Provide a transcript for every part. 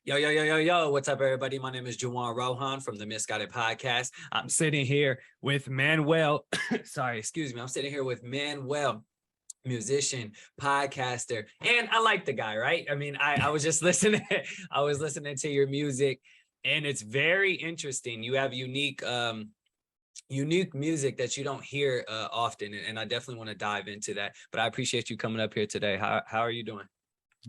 Yo, what's up, everybody? My name is Juwan Rohan from the Misguided Podcast. I'm sitting here with Manwell. I'm sitting here with Manwell, musician, podcaster, and I like the guy, right? I mean, I was just listening. I was listening to your music, and it's very interesting. You have unique music that you don't hear often, and I definitely want to dive into that. But I appreciate you coming up here today. How are you doing?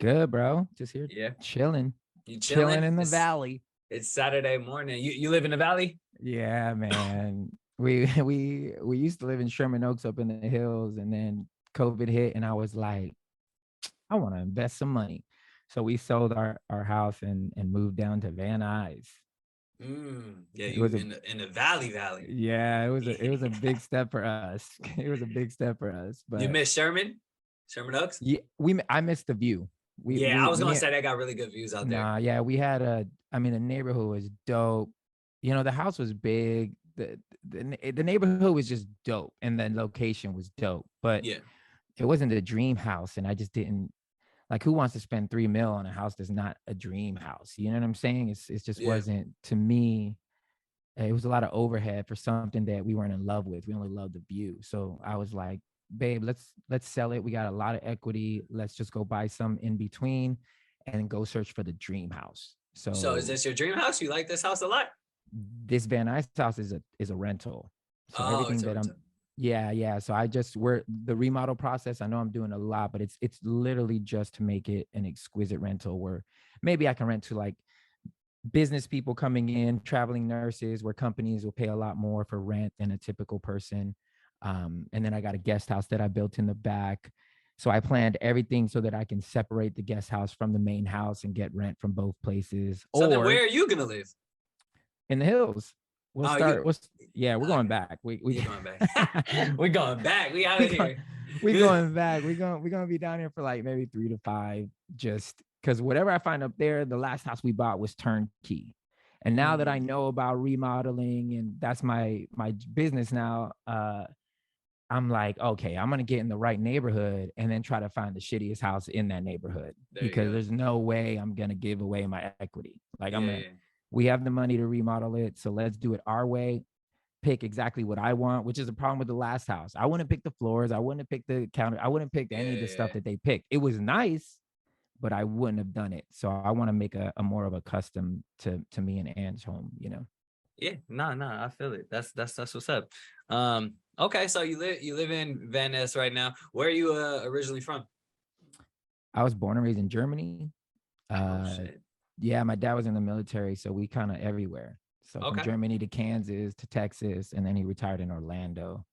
Good, bro. Just here, Yeah, chilling. you Chilling in the valley. It's Saturday morning. You live in the valley? Yeah, man. We used to live in Sherman Oaks up in the hills, and then COVID hit, and I was like, I want to invest some money. So we sold our house and moved down to Van Nuys. Yeah, It you was in the valley. yeah, it was a big step for us. It was a big step for us. You But miss Sherman Oaks? yeah, I missed the view. Yeah, I was gonna We say they got really good views out there. Nah, yeah, we had the neighborhood was dope. You know, the house was big. The neighborhood was just dope, and the location was dope. But Yeah, it wasn't a dream house, and I just didn't like. Who wants to spend $3 million on a house that's not a dream house? You know what I'm saying? It just yeah, wasn't to me. It was a lot of overhead for something that we weren't in love with. We only loved the view. So I was like, babe, let's sell it. We got a lot of equity. Let's just go buy some in between and go search for the dream house. So is So this your dream house? You like this house a lot? this Van Nuys house is a rental. So Oh, everything it's a that rental. yeah. So we're the remodel process. I know I'm doing a lot, but it's literally just to make it an exquisite rental where maybe I can rent to like business people coming in, traveling nurses, where companies will pay a lot more for rent than a typical person. And then I got a guest house that I built in the back. So I planned everything so that I can separate the guest house from the main house and get rent from both places. So then Or where are you gonna live? in the hills. Oh, you We're okay. going back. We You're going back. We're going back. We out of here. we going back. We're gonna be down here for like maybe 3 to 5, just because whatever I find up there, the last house we bought was turnkey. And now that I know about remodeling and that's my business now, I'm like, okay, I'm gonna get in the right neighborhood and then try to find the shittiest house in that neighborhood There you because go. there's no way I'm gonna give away my equity. Like Yeah. we have the money to remodel it, so let's do it our way. Pick exactly what I want, which is the problem with the last house. I wouldn't pick the floors, I wouldn't pick the counter, I wouldn't pick any of the stuff that they picked. It was nice, but I wouldn't have done it. So I want to make a more of a custom to me and Anne's home, you know. Yeah, no, I feel it. That's what's up. Okay, so you live in Van Ness right now. Where are you originally from? I was born and raised in Germany. Oh Uh, shit. yeah, my dad was in the military, so we kind of everywhere. So from Okay. Germany to Kansas to Texas, and then he retired in Orlando.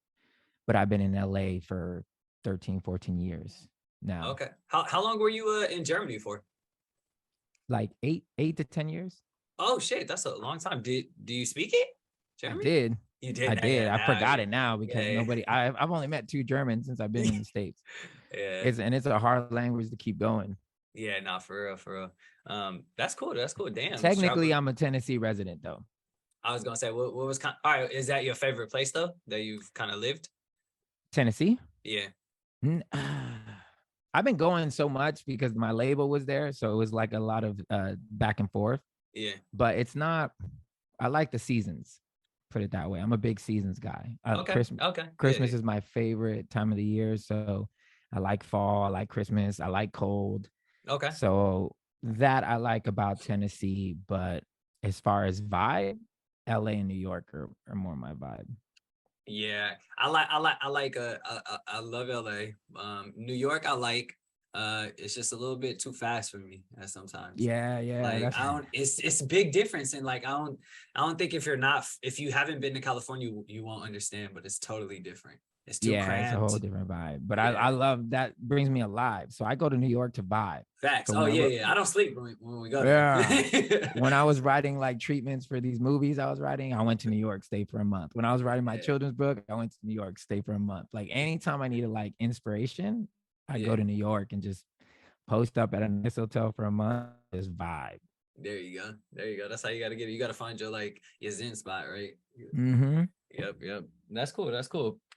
But I've been in LA for 13, 14 years now. Okay. How long were you in Germany for? Like eight to 10 years. Oh shit, that's a long time. Do you speak it? I German? did. You did. I did. I Now forgot it now because yeah. I've only met 2 Germans since I've been in the States. Yeah. It's a hard language to keep going. Yeah, nah, for real. That's cool. Damn. Technically, I'm a Tennessee resident though. I was gonna say, what was all right? Is that your favorite place though that you've kind of lived? Tennessee? Yeah. I've been going so much because my label was there, so it was like a lot of back and forth. Yeah. But it's not. I like the seasons. Put it that way. I'm a big seasons guy. Okay. Christmas is my favorite time of the year, so I like fall. I like Christmas. I like cold. Okay. So that I like about Tennessee, but as far as vibe, LA and New York are more my vibe. Yeah, I love LA. New York, I like. It's just a little bit too fast for me at sometimes. Yeah. Like I don't. It's a big difference, and like I don't think if you haven't been to California, you won't understand. But it's totally different. It's too cramped. It's a whole different vibe. But yeah. I love that brings me alive. So I go to New York to vibe. Facts. So I don't sleep when we go there. When I was writing like treatments for these movies I was writing, I went to New York, stayed for a month. When I was writing my children's book, I went to New York, stayed for a month. Like anytime I needed like inspiration, I go to New York and just post up at a nice hotel for a month, just vibe. There you go. That's how you got to get it. You got to find your Zen spot, right? Mm-hmm. Yep. That's cool.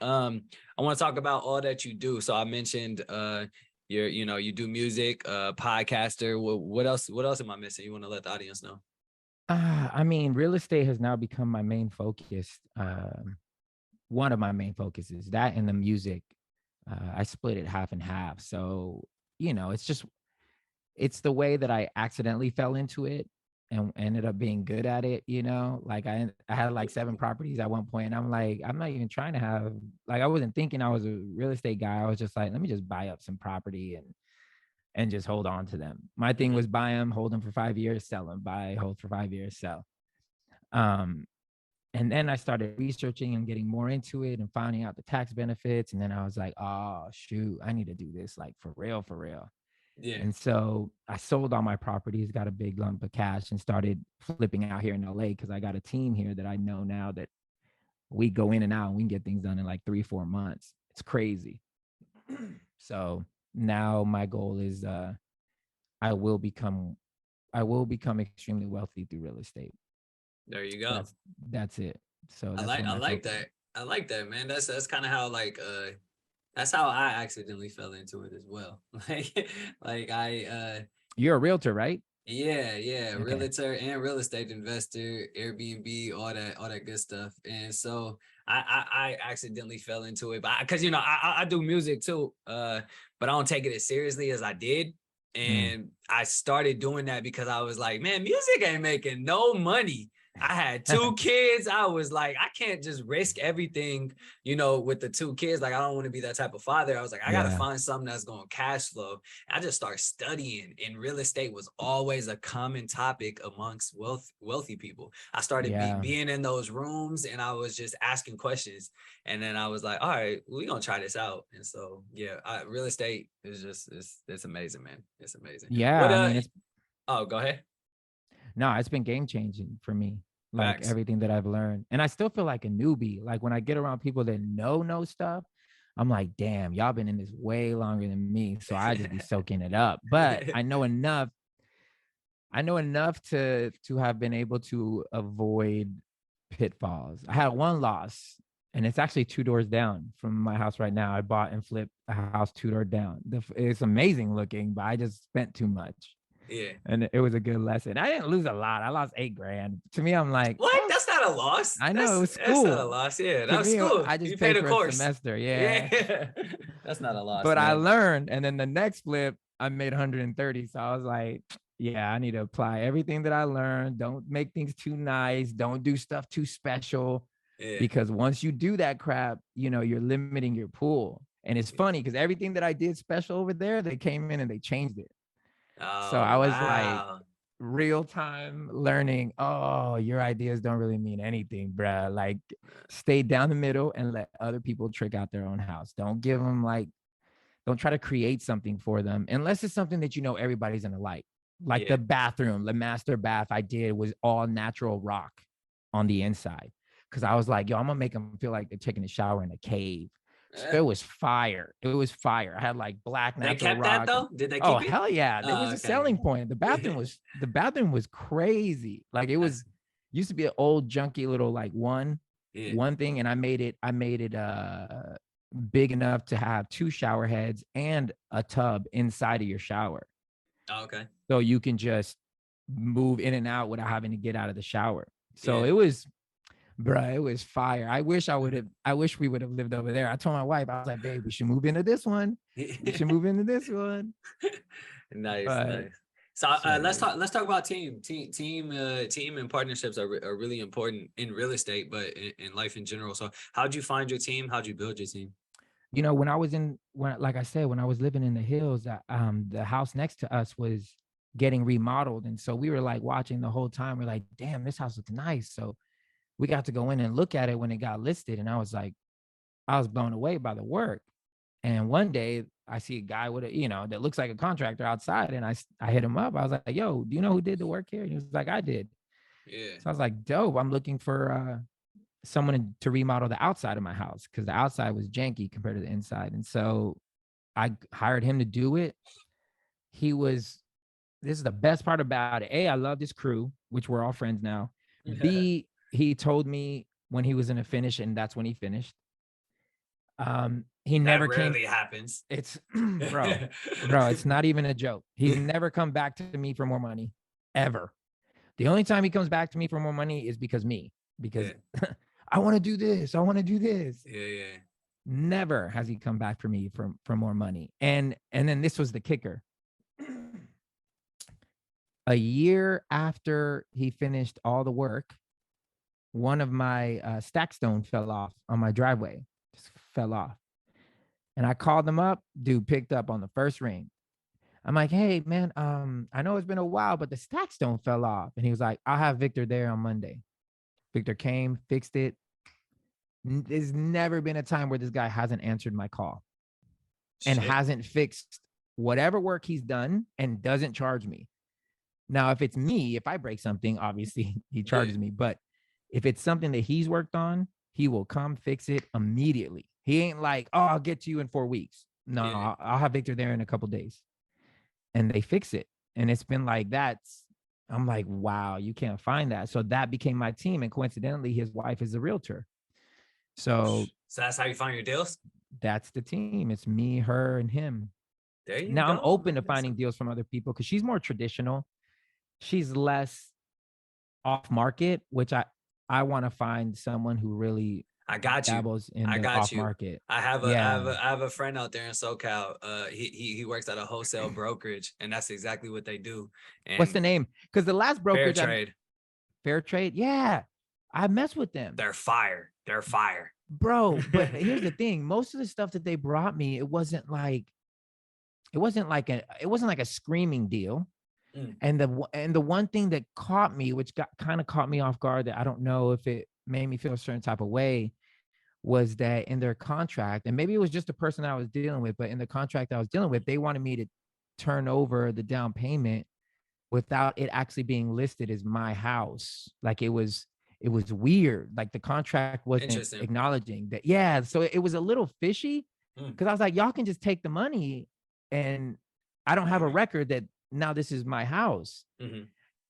I want to talk about all that you do. So I mentioned you do music, podcaster. What else? What else am I missing? You want to let the audience know? I mean, real estate has now become my main focus. One of my main focuses, that and the music. I split it half and half. So, it's the way that I accidentally fell into it and ended up being good at it. Like I had like 7 properties at one point, and I'm like, I'm not even trying to have, like, I wasn't thinking I was a real estate guy. I was just like, let me just buy up some property and just hold on to them. My thing was buy them, hold them for 5 years, sell them, buy, hold for 5 years, sell. And then I started researching and getting more into it and finding out the tax benefits. And then I was like, oh shoot, I need to do this like for real, for real. Yeah. And so I sold all my properties, got a big lump of cash, and started flipping out here in LA because I got a team here that I know now that we go in and out and we can get things done in like 3-4 months. It's crazy. So now my goal is I will become extremely wealthy through real estate. There you go. That's it. So I like that. I like that, man. That's kind of how that's how I accidentally fell into it as well. like you're a realtor, right? Yeah, okay. Realtor and real estate investor, Airbnb, all that good stuff. And so I accidentally fell into it, but because I do music too, but I don't take it as seriously as I did. And I started doing that because I was like, man, music ain't making no money. I had 2 kids. I was like, I can't just risk everything, with the 2 kids. Like, I don't want to be that type of father. I was like, I got to find something that's going to cash flow. I just started studying, and real estate was always a common topic amongst wealthy people. I started being in those rooms, and I was just asking questions. And then I was like, all right, we're going to try this out. And so, real estate is just, it's amazing, man. It's amazing. Yeah. I mean, go ahead. No, it's been game changing for me. Like Facts. Everything that I've learned. And I still feel like a newbie. Like when I get around people that know stuff, I'm like, damn, y'all been in this way longer than me. So I just be soaking it up. But I know enough to have been able to avoid pitfalls. I had one loss, and it's actually 2 doors down from my house right now. I bought and flipped a house 2 doors down. It's amazing looking, but I just spent too much. Yeah. And it was a good lesson. I didn't lose a lot. I lost $8,000. To me, I'm like, what? That's not a loss. I know, it was school. That's not a loss. Yeah, that was school. I just paid for a semester. Yeah. That's not a loss. But man. I learned, and then the next flip, I made 130. So I was like, yeah, I need to apply everything that I learned. Don't make things too nice. Don't do stuff too special. Yeah. Because once you do that crap, you're limiting your pool. And it's funny because everything that I did special over there, they came in and they changed it. Oh, so I was like real time learning. Oh, your ideas don't really mean anything, bruh. Like, stay down the middle and let other people trick out their own house. Don't give them don't try to create something for them unless it's something that everybody's gonna like. Like the bathroom, the master bath I did was all natural rock on the inside. Cause I was like, yo, I'm gonna make them feel like they're taking a shower in a cave. So it was fire. It was fire. I had like black natural rock. They kept that though? Did they keep it? Oh, hell yeah. There was a selling point. The bathroom was crazy. Like, it was used to be an old junky little like one thing. And I made it big enough to have 2 shower heads and a tub inside of your shower. Oh, okay. So you can just move in and out without having to get out of the shower. So it was, bruh, it was fire. I wish we would have lived over there. I told my wife, I was like, babe, we should move into this one. Nice. Nice. So let's talk about team and partnerships are really important in real estate, but in life in general. So how'd you find your team? How'd you build your team? When I was living in the hills, the house next to us was getting remodeled. And so we were like watching the whole time. We're like, damn, this house looks nice. So we got to go in and look at it when it got listed. And I was blown away by the work. And one day I see a guy with that looks like a contractor outside. And I hit him up. I was like, yo, do you know who did the work here? And he was like, I did. Yeah. So I was like, dope. I'm looking for someone to remodel the outside of my house because the outside was janky compared to the inside. And so I hired him to do it. This is the best part about it. A, I love this crew, which we're all friends now. B, he told me when he was going to finish, and that's when he finished. He never that came. rarely happens. It's bro, it's not even a joke. He's never come back to me for more money ever. The only time he comes back to me for more money is because I want to do this. I want to do this. Yeah. Never has he come back for me for more money. And then this was the kicker. A year after he finished all the work, one of my stack stone fell off on my driveway. Just fell off. And I called him up. Dude picked up on the first ring. I'm like, hey, man, I know it's been a while, but the stack stone fell off. And he was like, I'll have Victor there on Monday. Victor came, fixed it. There's never been a time where this guy hasn't answered my call and hasn't fixed whatever work he's done and doesn't charge me. Now, if it's me, if I break something, obviously he charges me. But if it's something that he's worked on, he will come fix it immediately. He ain't like, oh, I'll get to you in 4 weeks. No, I'll have Victor there in a couple of days. And they fix it. And it's been like that. I'm like, wow, you can't find that. So that became my team. And coincidentally, his wife is a realtor. So that's how you find your deals? That's the team. It's me, her, and him. There you now go. I'm open to finding deals from other people because she's more traditional. She's less off market, which I want to find someone who really dabbles in the off market. I have a friend out there in SoCal. He works at a wholesale brokerage, and that's exactly what they do. And what's the name? Because the last brokerage, Fair Trade. Yeah, I mess with them. They're fire. Bro. But here's the thing: most of the stuff that they brought me, it wasn't like a screaming deal. And the one thing that caught me, which kind of caught me off guard, that I don't know if it made me feel a certain type of way, was that in their contract, and maybe it was just the person I was dealing with, but in the contract I was dealing with, they wanted me to turn over the down payment without it actually being listed as my house. Like it was weird. Like the contract wasn't acknowledging that. Yeah. So it was a little fishy because I was like, y'all can just take the money and I don't have a record that now this is my house.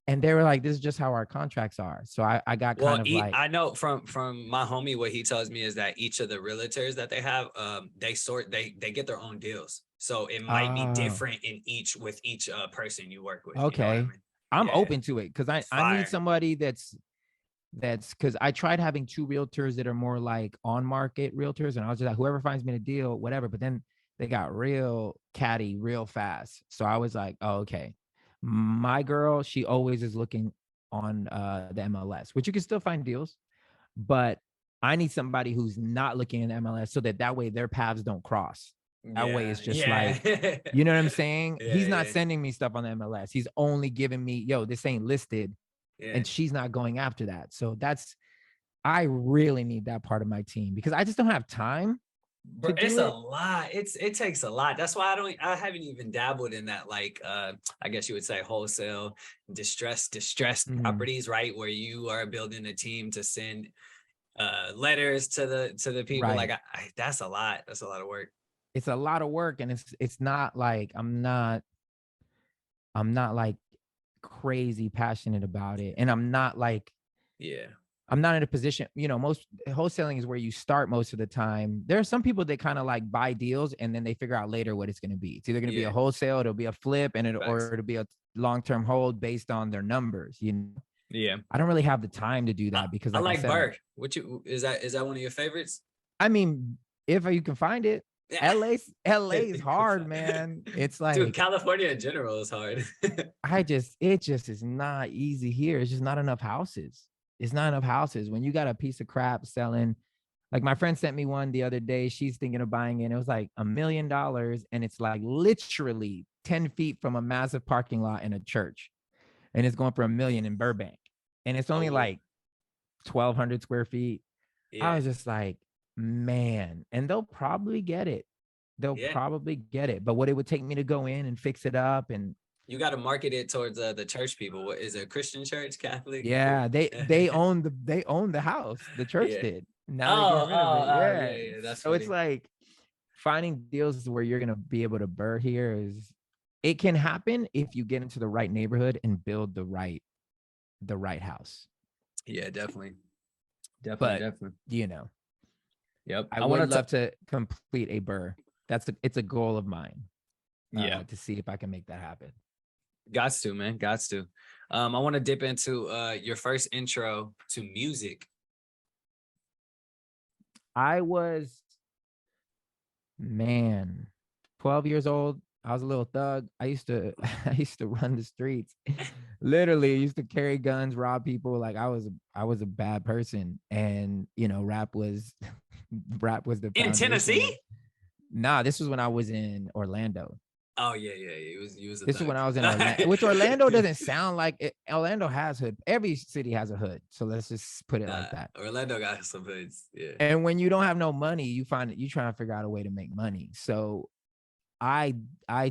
And they were like, this is just how our contracts are. So I got I know from my homie, what he tells me is that each of the realtors that they have, they get their own deals. So it might be different with each person you work with. Okay. You know what I mean? I'm open to it because I need somebody that's because I tried having two realtors that are more like on market realtors. And I was just like, whoever finds me a deal, whatever. But then they got real catty real fast. So I was like, oh, okay. My girl, she always is looking on the MLS, which you can still find deals, but I need somebody who's not looking in MLS so that way their paths don't cross. That way it's just like, you know what I'm saying? He's not sending me stuff on the MLS. He's only giving me, this ain't listed. And she's not going after that. So I really need that part of my team because I just don't have time. Bro, it's a lot. It takes a lot. That's why I haven't even dabbled in that, like I guess you would say wholesale distressed properties, right? Where you are building a team to send letters to the people. Right. Like that's a lot. That's a lot of work. It's a lot of work, and it's not like I'm not like crazy passionate about it, and I'm not like I'm not in a position, most wholesaling is where you start most of the time. There are some people that kind of like buy deals and then they figure out later what it's going to be. It's either going to be a wholesale, it'll be a flip, or it'll be a long-term hold based on their numbers. Yeah. I don't really have the time to do that because I like Bird. Is that one of your favorites? I mean, if you can find it. LA is hard, man. It's like, dude, California in general is hard. it just is not easy here. It's just not enough houses. It's not enough houses. When you got a piece of crap selling, like my friend sent me one the other day. She's thinking of buying it. It was like $1 million. And it's like literally 10 feet from a massive parking lot in a church. And it's going for $1 million in Burbank. And it's only like 1,200 square feet. I was just like, man, and they'll probably get it. Probably get it. But what it would take me to go in and fix it up, and you got to market it towards the church people. What is it, a Christian church, Catholic? Yeah, they own the house. The church did. Now they're getting rid of it. Yeah. That's so funny. It's like finding deals where you're gonna be able to burr here it can happen if you get into the right neighborhood and build the right house. Yeah, definitely. Definitely. Yep. I would love to complete a burr. It's a goal of mine. Yeah. To see if I can make that happen. Gots to, man. Gots to. I want to dip into your first intro to music. I was, 12 years old. I was a little thug. I used to run the streets. Literally, I used to carry guns, rob people. Like I was a bad person. And rap was the In foundation. Tennessee? Nah, this was when I was in Orlando. Oh yeah. He was a This thug. is when I was in Orlando, which Orlando doesn't sound like it. Orlando has hood. Every city has a hood. So let's just put it like that. Orlando got some hoods. Yeah. And when you don't have no money, you find that you trying to figure out a way to make money. So I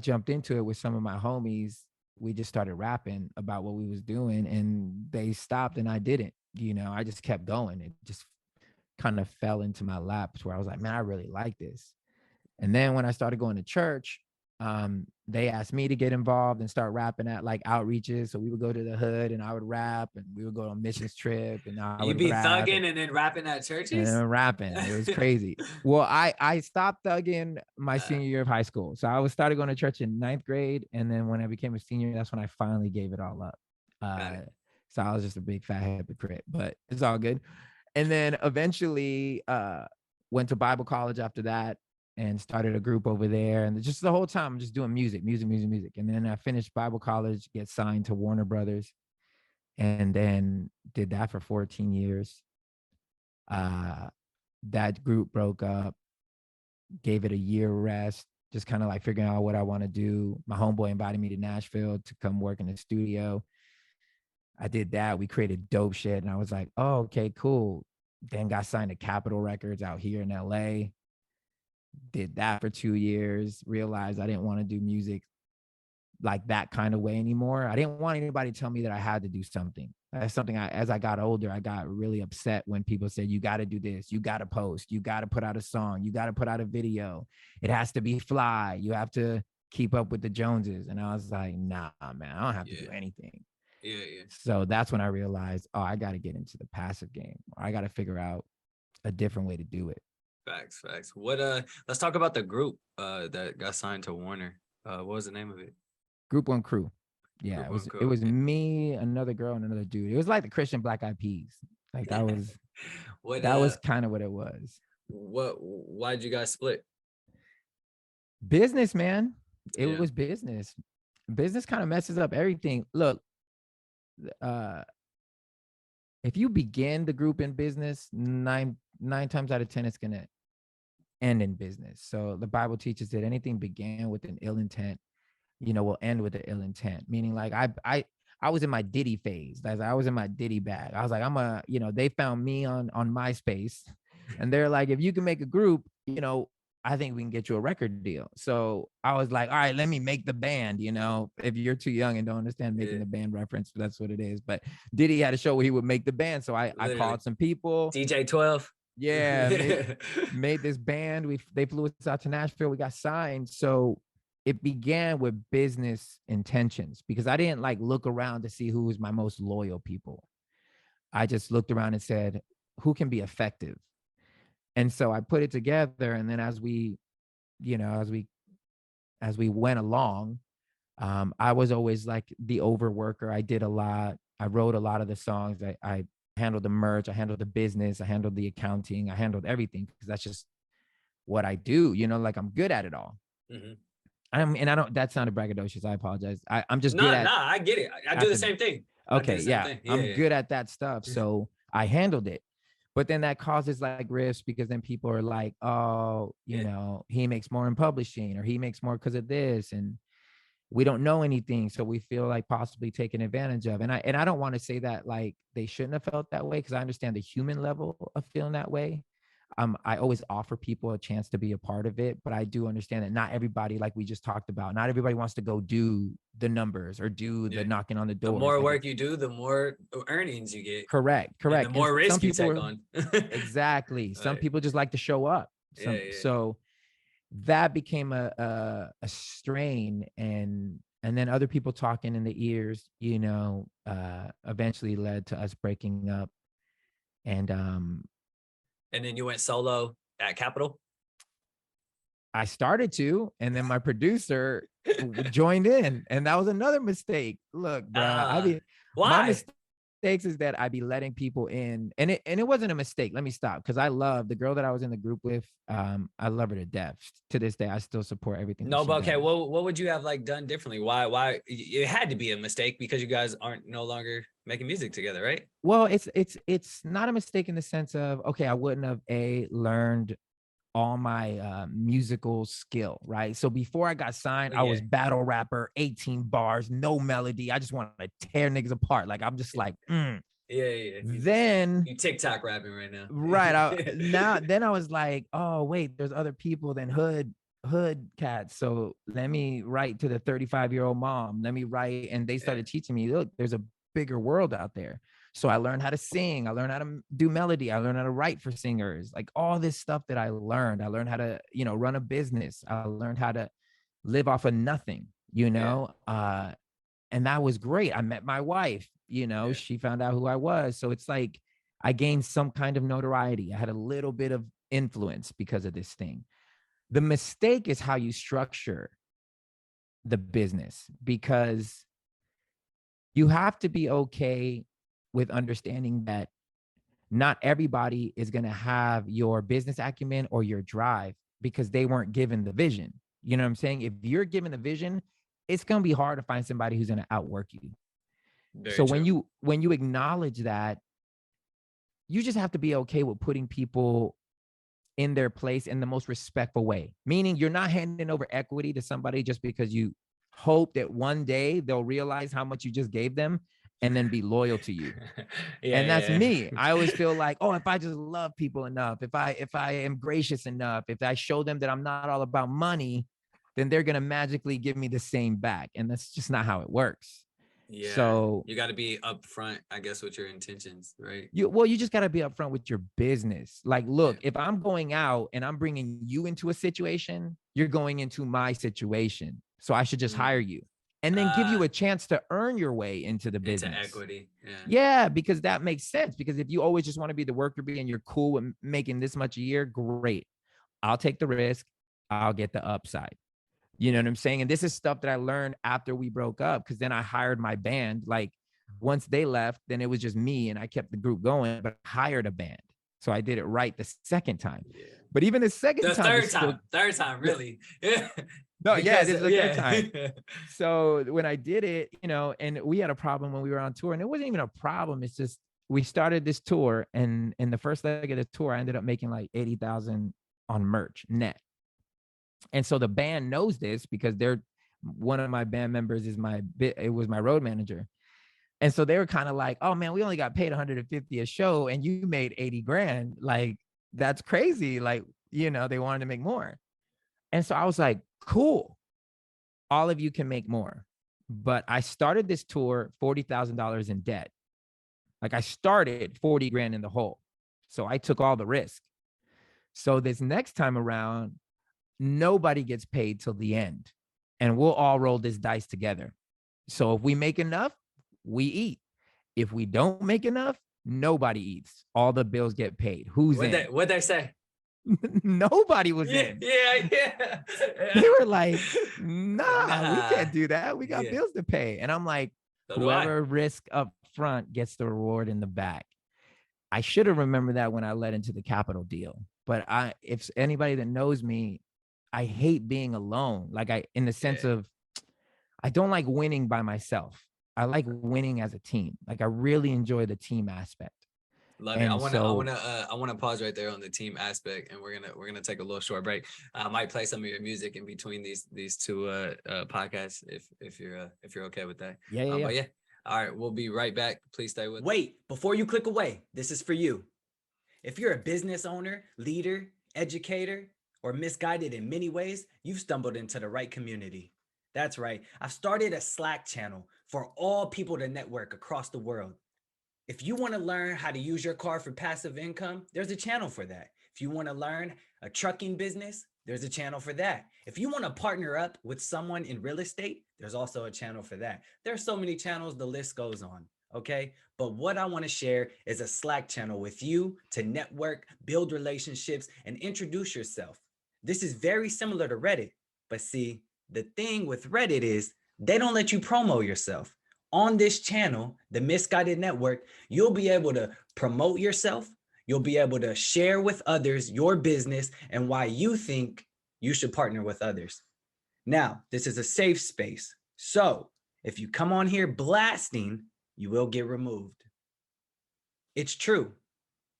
jumped into it with some of my homies. We just started rapping about what we was doing, and they stopped and I didn't. I just kept going. It just kind of fell into my laps where I was like, man, I really like this. And then when I started going to church, they asked me to get involved and start rapping at like outreaches. So we would go to the hood and I would rap, and we would go on a missions trip, and I would be rap thugging and then rapping at churches. and rapping. It was crazy. Well, I stopped thugging my senior year of high school. So I started going to church in 9th grade. And then when I became a senior, that's when I finally gave it all up. So I was just a big fat hypocrite, but it's all good. And then eventually went to Bible college after that and started a group over there. And just the whole time I'm just doing music. And then I finished Bible college, get signed to Warner Brothers, and then did that for 14 years. That group broke up, gave it a year rest, just kind of like figuring out what I want to do. My homeboy invited me to Nashville to come work in the studio. I did that. We created dope shit. And I was like, oh, okay, cool. Then got signed to Capitol Records out here in LA. Did that for 2 years. Realized I didn't want to do music like that kind of way anymore. I didn't want anybody to tell me that I had to do something. That's something as I got older, I got really upset when people said, you got to do this, you got to post, you got to put out a song, you got to put out a video. It has to be fly. You have to keep up with the Joneses. And I was like, nah, man, I don't have to do anything. Yeah. So that's when I realized, I got to get into the passive game. I got to figure out a different way to do it. Facts. What let's talk about the group that got signed to Warner. What was the name of it? Group One Crew. Yeah, it was me, another girl, and another dude. It was like the Christian Black Eyed Peas. Like that was that was kind of what it was. Why'd you guys split? Business, man. It was business. Business kind of messes up everything. Look, if you begin the group in business, nine times out of 10, it's gonna end in business. So the Bible teaches that anything began with an ill intent, will end with an ill intent. Meaning, like I was in my Diddy phase. I was in my Diddy bag. I was like, they found me on MySpace, and they're like, if you can make a group, I think we can get you a record deal. So I was like, all right, let me make the band. If you're too young and don't understand making the band reference, that's what it is. But Diddy had a show where he would make the band. So I called some people. DJ 12. Yeah, made this band. They flew us out to Nashville. We got signed. So it began with business intentions, because I didn't like look around to see who was my most loyal people. I just looked around and said, who can be effective? And so I put it together. And then as we went along, I was always like the overworker. I did a lot. I wrote a lot of the songs. I handled the merch. I handled the business. I handled the accounting. I handled everything, because that's just what I do. Like I'm good at it all. Mm-hmm. I don't, that sounded braggadocious. I apologize. I'm just good at. I get it. I do the same thing. Okay. Yeah. I'm good at that stuff. So I handled it. But then that causes like rifts, because then people are like, oh, he makes more in publishing, or he makes more because of this. And we don't know anything. So we feel like possibly taken advantage of. And I don't want to say that like they shouldn't have felt that way, because I understand the human level of feeling that way. I always offer people a chance to be a part of it, but I do understand that not everybody, like we just talked about, not everybody wants to go do the numbers or do the knocking on the door. The more work you do, the more earnings you get. Correct. And the more risk you take on. Exactly. Some people just like to show up. So that became a strain, and then other people talking in the ears, eventually led to us breaking up. And then you went solo. at Capitol? I started to, and then my producer joined in, and that was another mistake. Look, bro, my why? mistakes is that I be letting people in, and it wasn't a mistake. Let me stop, because I love the girl that I was in the group with. I love her to death. To this day, I still support everything. No, that she but okay, does. what would you have like done differently? Why it had to be a mistake because you guys aren't no longer making music together, right? Well, it's not a mistake in the sense of, okay, I wouldn't have learned all my musical skill, right? So before I got signed, Oh, I yeah. was battle rapper, 18 bars, no melody. I just wanted to tear niggas apart. Like, I'm just like, Yeah. Then You TikTok rapping right now. right. Then I was like, oh wait, there's other people than hood cats. So let me write to the 35-year-old mom. Let me write. And they started teaching me, look, there's a bigger world out there. So I learned how to sing. I learned how to do melody. I learned how to write for singers. Like all this stuff that I learned how to, run a business. I learned how to live off of nothing, and that was great. I met my wife, she found out who I was. So it's like I gained some kind of notoriety. I had a little bit of influence because of this thing. The mistake is how you structure the business, because you have to be okay with understanding that not everybody is going to have your business acumen or your drive, because they weren't given the vision. You know what I'm saying? If you're given the vision, it's going to be hard to find somebody who's going to outwork you. Very So true. when you acknowledge that, you just have to be okay with putting people in their place in the most respectful way. Meaning you're not handing over equity to somebody just because you hope that one day they'll realize how much you just gave them and then be loyal to you. And that's me. I always feel like, oh, if I just love people enough, if I am gracious enough, if I show them that I'm not all about money, then they're going to magically give me the same back. And that's just not how it works. Yeah. So you got to be upfront, I guess, with your intentions, right? you just got to be upfront with your business. Like, look, if I'm going out and I'm bringing you into a situation, you're going into my situation. So I should just hire you and then give you a chance to earn your way into the business. Into equity. Yeah, because that makes sense. Because if you always just want to be the worker bee and you're cool with making this much a year, great. I'll take the risk. I'll get the upside. You know what I'm saying? And this is stuff that I learned after we broke up, because then I hired my band. Like once they left, then it was just me and I kept the group going, but I hired a band. So I did it right the second time. Yeah. But even the second time. Third time, really. Yeah. No, yeah, this is the third time. So when I did it, and we had a problem when we were on tour, and it wasn't even a problem. It's just, we started this tour, and in the first leg of the tour, I ended up making like 80,000 on merch net. And so the band knows this because one of my band members was my road manager. And so they were kind of like, oh man, we only got paid 150 a show and you made 80 grand. Like, that's crazy. Like, they wanted to make more. And so I was like, cool. All of you can make more. But I started this tour $40,000 in debt. Like, I started 40 grand in the hole. So I took all the risk. So this next time around, nobody gets paid till the end, and we'll all roll this dice together. So if we make enough, we eat. If we don't make enough, nobody eats. All the bills get paid. Who's in? What'd they say? Nobody was in. Yeah. They were like, nah, we can't do that. We got bills to pay. And I'm like, whoever risk up front gets the reward in the back. I should have remembered that when I led into the Capitol deal. But if anybody that knows me, I hate being alone. Like, in the sense of, I don't like winning by myself. I like winning as a team. Like, I really enjoy the team aspect. Love it. I want to pause right there on the team aspect, and we're gonna take a little short break. I might play some of your music in between these two podcasts if you're okay with that. Yeah. But yeah. All right, we'll be right back. Please stay with. Wait, before you click away, this is for you. If you're a business owner, leader, educator, or misguided in many ways, you've stumbled into the right community. That's right. I've started a Slack channel for all people to network across the world. If you want to learn how to use your car for passive income, there's a channel for that. If you want to learn a trucking business, There's a channel for that. If you want to partner up with someone in real estate, there's also a channel for that. There's so many channels, the list goes on. Okay. But what I want to share is a Slack channel with you to network, build relationships, and introduce yourself. This is very similar to Reddit. But see, the thing with Reddit is they don't let you promo yourself. On this channel, the Misguided Network, you'll be able to promote yourself. You'll be able to share with others your business and why you think you should partner with others. Now, this is a safe space. So if you come on here blasting, you will get removed. It's true.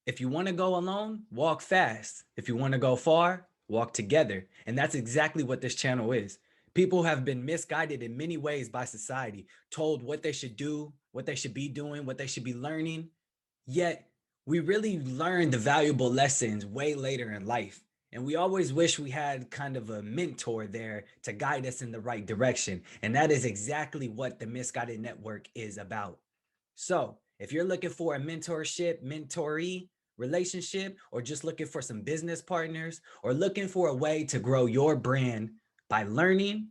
If you want to go alone, walk fast. If you want to go far, walk together. And that's exactly what this channel is. People have been misguided in many ways by society, told what they should do, what they should be doing, what they should be learning. Yet we really learn the valuable lessons way later in life. And we always wish we had kind of a mentor there to guide us in the right direction. And that is exactly what the Misguided Network is about. So if you're looking for a mentorship, mentoree relationship, or just looking for some business partners, or looking for a way to grow your brand by learning,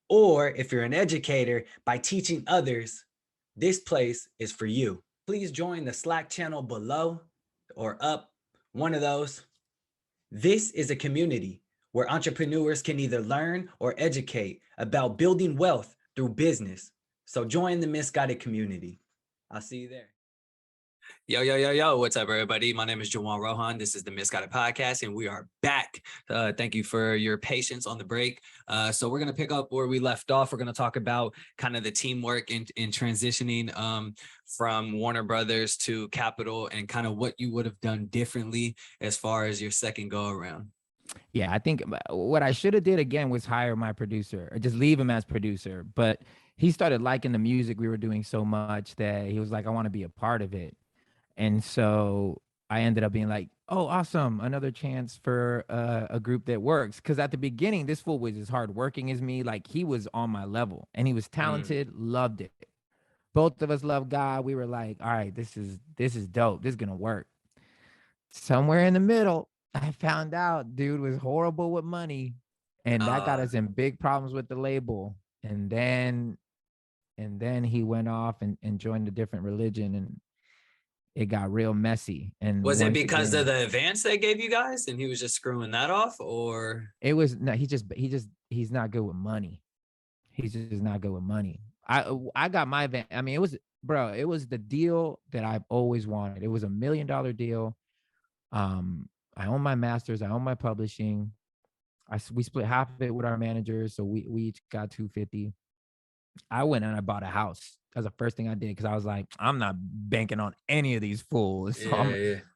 or if you're an educator by teaching others, this place is for you. Please join the Slack channel below or up, one of those. This is a community where entrepreneurs can either learn or educate about building wealth through business. So join the Misguided community. I'll see you there. Yo, what's up, everybody? My name is Juwan Rohan. This is the Misguided Podcast, and we are back. Thank you for your patience on the break. So we're going to pick up where we left off. We're going to talk about kind of the teamwork in transitioning from Warner Brothers to Capitol and kind of what you would have done differently as far as your second go around. Yeah, I think what I should have did again was hire my producer or just leave him as producer. But he started liking the music we were doing so much that he was like, I want to be a part of it. And so I ended up being like, oh, awesome. Another chance for a group that works. Because at the beginning, this fool was as hardworking as me. Like he was on my level and he was talented, loved it. Both of us love God. We were like, all right, this is dope. This is going to work. Somewhere in the middle, I found out dude was horrible with money. And that got us in big problems with the label. And then he went off and joined a different religion and it got real messy. And was it because of the advance they gave you guys and he was just screwing that off, or it was no, he's not good with money. He's just not good with money. I got my advance. I mean, it was the deal that I've always wanted. It was $1 million deal. I own my masters, I own my publishing. We split half of it with our managers, so we each got 250. I went and I bought a house. That's the first thing I did because I was like, I'm not banking on any of these fools. So I'm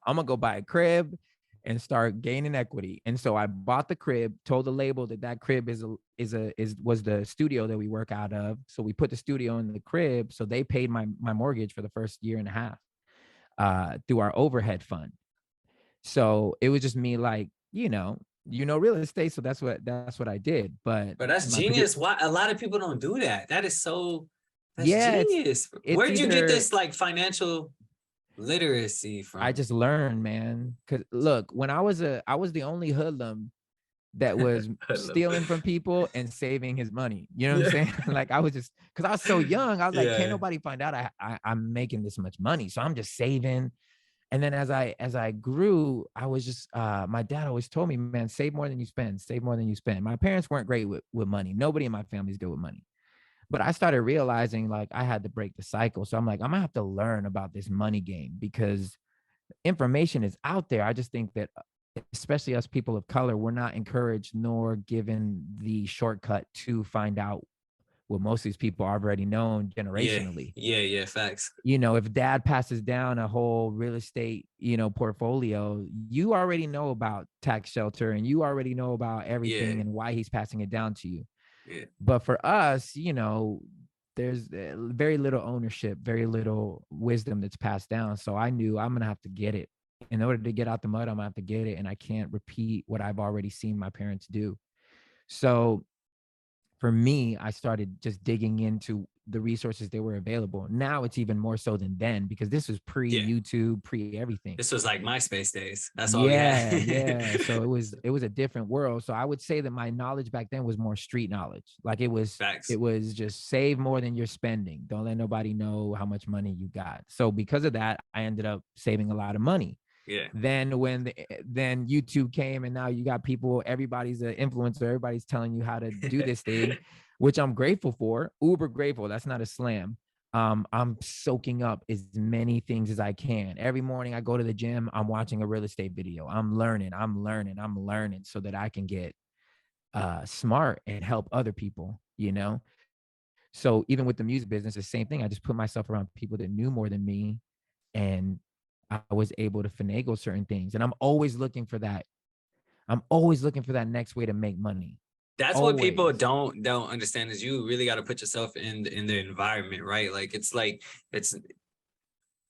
gonna go buy a crib and start gaining equity. And so I bought the crib, told the label that crib was the studio that we work out of. So we put the studio in the crib. So they paid my mortgage for the first year and a half through our overhead fund. So it was just me like, real estate. So that's what I did. But that's genius. Why a lot of people don't do that? That is so genius. Where'd you get this like financial literacy from? I just learned, man. Cause look, when I was the only hoodlum that was stealing from people and saving his money. You know what I'm saying? Like I was just, cause I was so young. I was like, can't nobody find out I'm making this much money. So I'm just saving. And then as I grew, I was just, my dad always told me, man, save more than you spend, save more than you spend. My parents weren't great with money. Nobody in my family is good with money. But I started realizing like I had to break the cycle. So I'm like, I'm gonna have to learn about this money game because information is out there. I just think that especially us people of color, we're not encouraged nor given the shortcut to find out what most of these people already known generationally. Yeah, facts. If dad passes down a whole real estate, portfolio, you already know about tax shelter and you already know about everything and why he's passing it down to you. Yeah. But for us, there's very little ownership, very little wisdom that's passed down. So I knew I'm going to have to get it. In order to get out the mud, I'm going to have to get it. And I can't repeat what I've already seen my parents do. So for me, I started just digging into the resources that were available. Now it's even more so than then, because this was pre-YouTube, pre-everything. This was like MySpace days. That's all we Yeah, had. yeah. So it was a different world. So I would say that my knowledge back then was more street knowledge. Like it was Facts. just save more than you're spending. Don't let nobody know how much money you got. So because of that, I ended up saving a lot of money. Yeah. Then then YouTube came, and now you got people, everybody's an influencer, everybody's telling you how to do this thing, which I'm grateful for, uber grateful. That's not a slam. I'm soaking up as many things as I can. Every morning I go to the gym, I'm watching a real estate video. I'm learning so that I can get smart and help other people, you know? So even with the music business, the same thing. I just put myself around people that knew more than me, and I was able to finagle certain things. And I'm always looking for that. I'm always looking for that next way to make money. That's what people don't understand, is you really got to put yourself in the environment, right? Like it's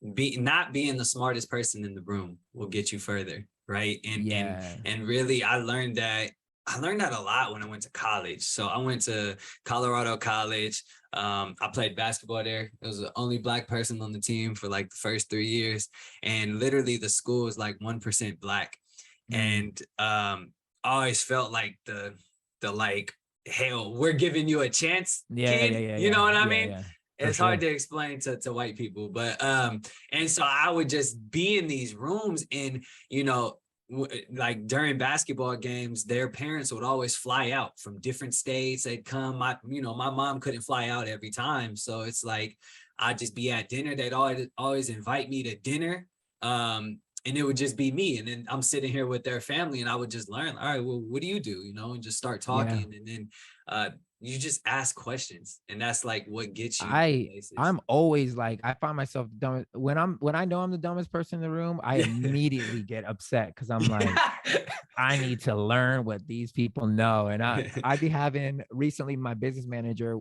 not being the smartest person in the room will get you further, right? And really, I learned that a lot when I went to college. So I went to Colorado College. I played basketball there. I was the only Black person on the team for like the first 3 years, and literally the school is like 1% Black. And I always felt like the like, hell, we're giving you a chance, kid. You know what I mean? It's hard to explain to white people, but and so I would just be in these rooms, and you know, like during basketball games, their parents would always fly out from different states. They'd come. My mom couldn't fly out every time, so it's like I'd just be at dinner. They'd always invite me to dinner. And it would just be me. And then I'm sitting here with their family, and I would just learn, all right, well, what do you do? You know, and just start talking. And then you just ask questions. And that's like what gets you. I'm always like, I find myself dumb. When I know I'm the dumbest person in the room, I immediately get upset, because I'm like, I need to learn what these people know. And I'd be having, recently my business manager,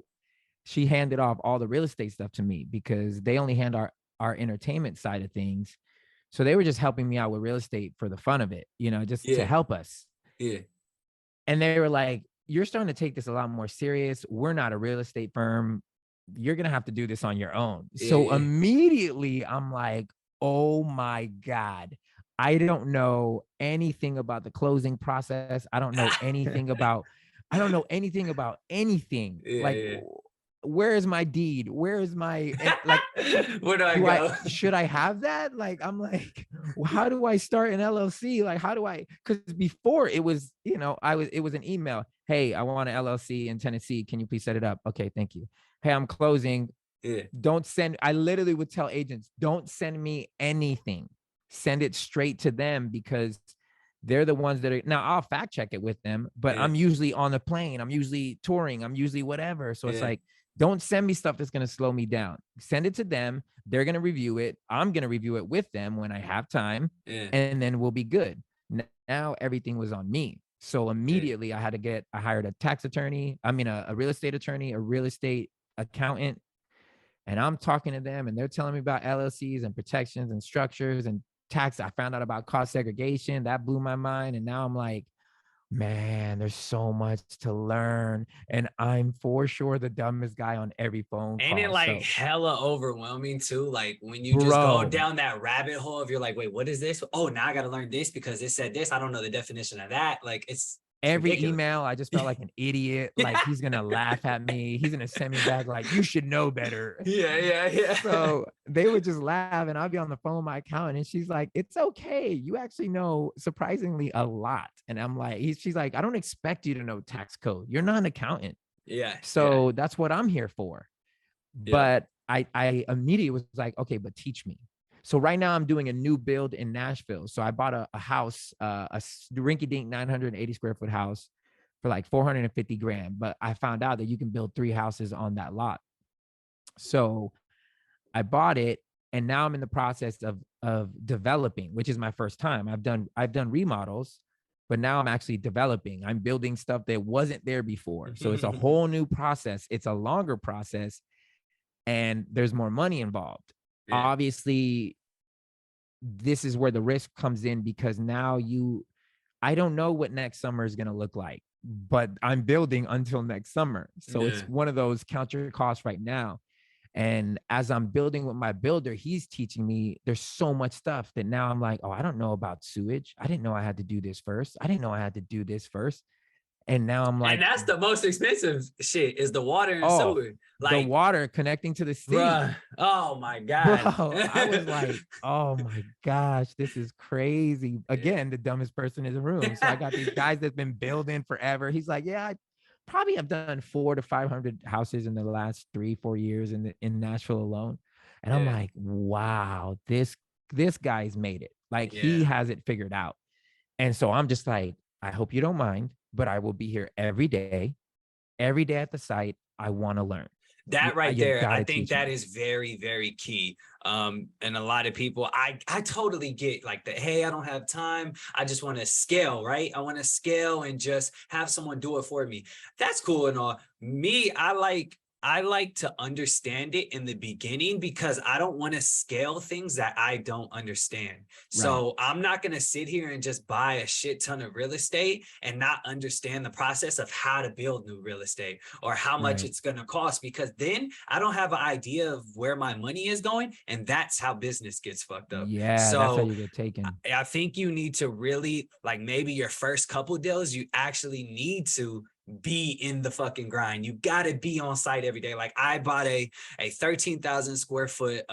she handed off all the real estate stuff to me, because they only hand our entertainment side of things. So they were just helping me out with real estate for the fun of it, you know, just to help us. Yeah. And they were like, you're starting to take this a lot more serious. We're not a real estate firm. You're going to have to do this on your own. So immediately I'm like, oh my God, I don't know anything about the closing process. I don't know anything about anything. Where is my deed? Where is my, like, where do I go? Should I have that? Like, I'm like, well, how do I start an LLC? Like, how do I, because before it was, you know, it was an email. Hey, I want an LLC in Tennessee. Can you please set it up? Okay, thank you. Hey, I'm closing. I literally would tell agents, don't send me anything. Send it straight to them, because they're the ones that are, now I'll fact check it with them, but I'm usually on the plane. I'm usually touring. I'm usually whatever. So it's like, don't send me stuff that's going to slow me down. Send it to them. They're going to review it. I'm going to review it with them when I have time, and then we'll be good. Now everything was on me. So immediately I hired a tax attorney. I mean, a real estate attorney, a real estate accountant. And I'm talking to them, and they're telling me about LLCs and protections and structures and tax. I found out about cost segregation. That blew my mind. And now I'm like, man, there's so much to learn. And I'm for sure the dumbest guy on every phone call. Ain't it like hella overwhelming too? Like when you just go down that rabbit hole of, you're like, wait, what is this? Oh, now I got to learn this because it said this. I don't know the definition of that. Like it's every ridiculous. Email, I just felt like an idiot. Like he's going to laugh at me. He's going to send me back like, you should know better. Yeah. So they would just laugh, and I'd be on the phone with my accountant, and she's like, it's okay. You actually know surprisingly a lot. And I'm like, she's like, I don't expect you to know tax code. You're not an accountant. So that's what I'm here for. But I immediately was like, okay, but teach me. So right now I'm doing a new build in Nashville. So I bought a house, a rinky-dink 980 square foot house for like 450 grand. But I found out that you can build 3 houses on that lot. So I bought it, and now I'm in the process of developing, which is my first time. I've done remodels, but now I'm actually developing. I'm building stuff that wasn't there before. So it's a whole new process. It's a longer process, and there's more money involved. Obviously, this is where the risk comes in, because now I don't know what next summer is going to look like, but I'm building until next summer. So it's one of those count your costs right now. And as I'm building with my builder, he's teaching me there's so much stuff that now I'm like, oh, I don't know about sewage. I didn't know I had to do this first. I didn't know I had to do this first. And now I'm like, and that's the most expensive shit is the water and oh, sewer. the Like, water connecting to the sea. bruh, oh my Bro, God. I was like, oh my gosh, this is crazy. Again, the dumbest person in the room. So I got these guys that's been building forever. He's like, yeah, I probably have done 400 to 500 houses in the last 3-4 years in Nashville alone. And I'm Yeah. like, wow, this guy's made it. Like he Yeah. has it figured out. And so I'm just like, I hope you don't mind, but I will be here every day at the site. I want to learn. That right You there, I gotta think teach that me. is very, very key. And a lot of people, I totally get like the, hey, I don't have time. I just want to scale, right? I want to scale and just have someone do it for me. That's cool and all. Me, I like to understand it in the beginning because I don't want to scale things that I don't understand. So I'm not going to sit here and just buy a shit ton of real estate and not understand the process of how to build new real estate or how much it's going to cost, because then I don't have an idea of where my money is going. And that's how business gets fucked up. Yeah, that's how you get taken. I think you need to really, like, maybe your first couple deals, you actually need to be in the fucking grind. You got to be on site every day. Like I bought a 13,000 square foot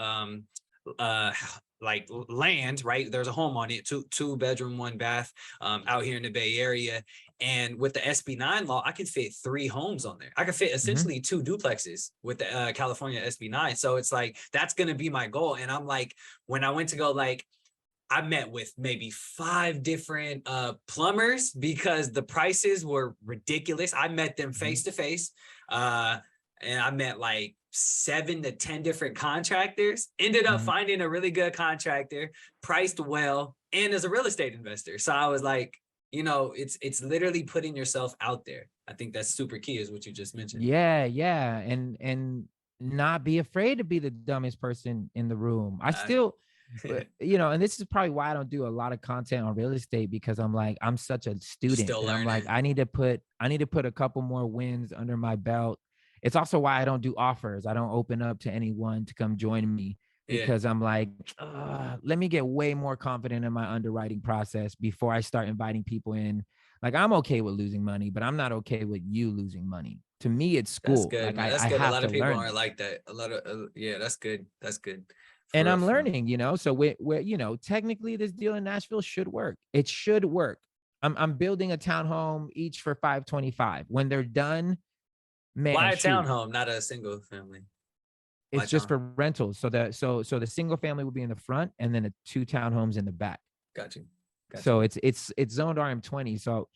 like land, right? There's a home on it, two bedroom, 1 bath, out here in the Bay Area. And with the SB9 law, I can fit 3 homes on there. I can fit essentially 2 duplexes with the California SB9. So it's like, that's going to be my goal. And I'm like, when I went to go, like, I met with maybe 5 different plumbers because the prices were ridiculous. I met them face to face. And I met like 7 to 10 different contractors, ended up finding a really good contractor, priced well, and as a real estate investor. So I was like, you know, it's literally putting yourself out there. I think that's super key, is what you just mentioned. Yeah. And not be afraid to be the dumbest person in the room. I still, you know, and this is probably why I don't do a lot of content on real estate, because I'm like, I'm such a student. Still learning. I'm like, I need to put a couple more wins under my belt. It's also why I don't do offers. I don't open up to anyone to come join me, because I'm like, let me get way more confident in my underwriting process before I start inviting people in. Like, I'm okay with losing money, but I'm not okay with you losing money. To me, it's school. That's good. Like, That's I good. have A lot of to people learn. aren't like that. A lot of that's good. That's good. And real, I'm learning, you know, so we're, you know, technically this deal in Nashville should work. It should work. I'm building a townhome each for $525. When they're done, man, why a townhome, not a single family? It's just for rentals. So the single family will be in the front, and then the 2 townhomes in the back. Got you. So it's zoned RM20. So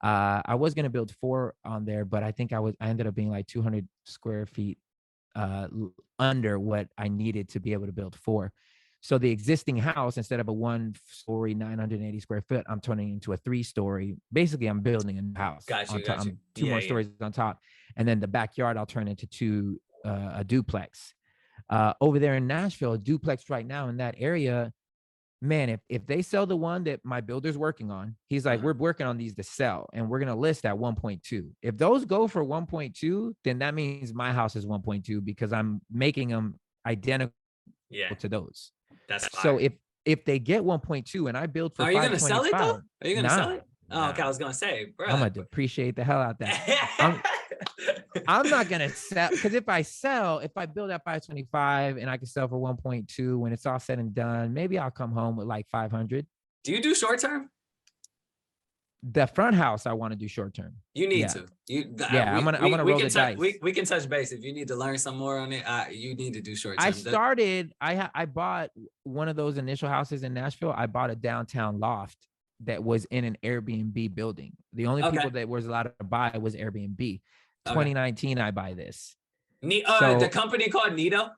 I was gonna build 4 on there, but I think I ended up being like 200 square feet under what I needed to be able to build 4. So the existing house, instead of a 1-story 980 square foot, I'm turning into a 3-story. Basically, I'm building a house. Got you. 2 more stories on top, and then the backyard I'll turn into a duplex. Over there in Nashville, a duplex right now in that area, man, if they sell the one that my builder's working on, he's like, we're working on these to sell, and we're going to list at 1.2. If those go for 1.2, then that means my house is 1.2, because I'm making them identical to those. That's fire. So if they get 1.2 and I build for, are you going to sell it though? Are you going to sell it? Oh, okay. I was going to say, bro, I'm going to depreciate the hell out of that. I'm not going to sell, because if I build at 525 and I can sell for 1.2, when it's all said and done, maybe I'll come home with like 500. Do you do short term? The front house, I want to do short term. You need to. I want to roll the dice. We can touch base. If you need to learn some more on it, you need to do short term. I bought one of those initial houses in Nashville. I bought a downtown loft that was in an Airbnb building. The only people that was allowed to buy was Airbnb. 2019, I buy this. The company called Nido?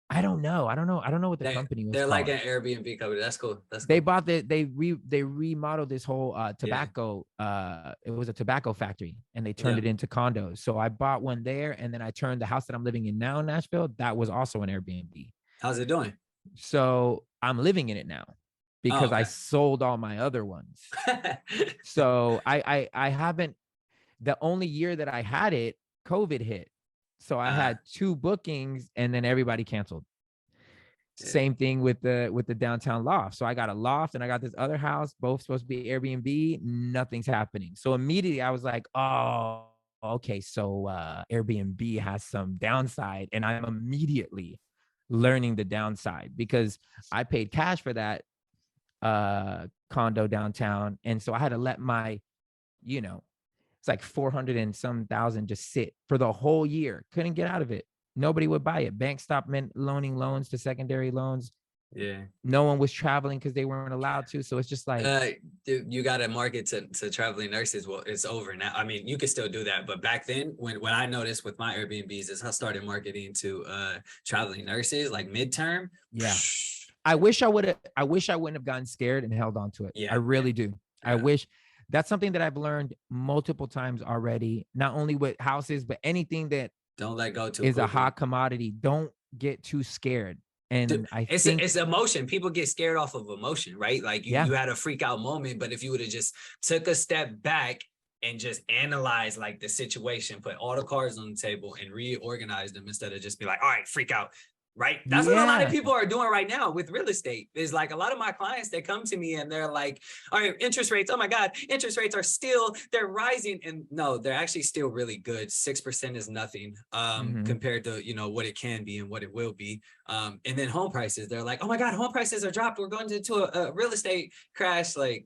I don't know what the company was. They're called. Like an Airbnb company. That's cool. They bought they remodeled this whole tobacco. It was a tobacco factory, and they turned it into condos. So I bought one there, and then I turned the house that I'm living in now in Nashville. That was also an Airbnb. How's it doing? So I'm living in it now, because I sold all my other ones. So I haven't. The only year that I had it, COVID hit. So I had 2 bookings and then everybody canceled. Yeah. Same thing with the downtown loft. So I got a loft and I got this other house, both supposed to be Airbnb. Nothing's happening. So immediately I was like, oh, okay. So Airbnb has some downside, and I'm immediately learning the downside because I paid cash for that condo downtown. And so I had to let my, it's like 400 and some thousand just sit for the whole year. Couldn't get out of it. Nobody would buy it. Banks stopped loaning loans to secondary loans. Yeah. No one was traveling because they weren't allowed to. So it's just like, dude, you got to market to traveling nurses. Well, it's over now. I mean, you can still do that, but back then, when I noticed with my Airbnbs is I started marketing to traveling nurses like midterm. Yeah. I wish I wouldn't have gotten scared and held on to it. Yeah. I really do. Yeah. I wish. That's something that I've learned multiple times already, not only with houses, but anything that don't let go too is quickly. A hot commodity. Don't get too scared. And dude, it's emotion. People get scared off of emotion, right? Like you had a freak out moment, but if you would have just took a step back and just analyze like the situation, put all the cards on the table and reorganize them instead of just be like, all right, freak out. Right. That's what a lot of people are doing right now with real estate. Is like a lot of my clients that come to me and they're like, all right, interest rates. Oh my God, interest rates are they're rising. And no, they're actually still really good. 6% is nothing compared to, what it can be and what it will be. And then home prices, they're like, oh my God, home prices are dropped. We're going into a real estate crash. Like,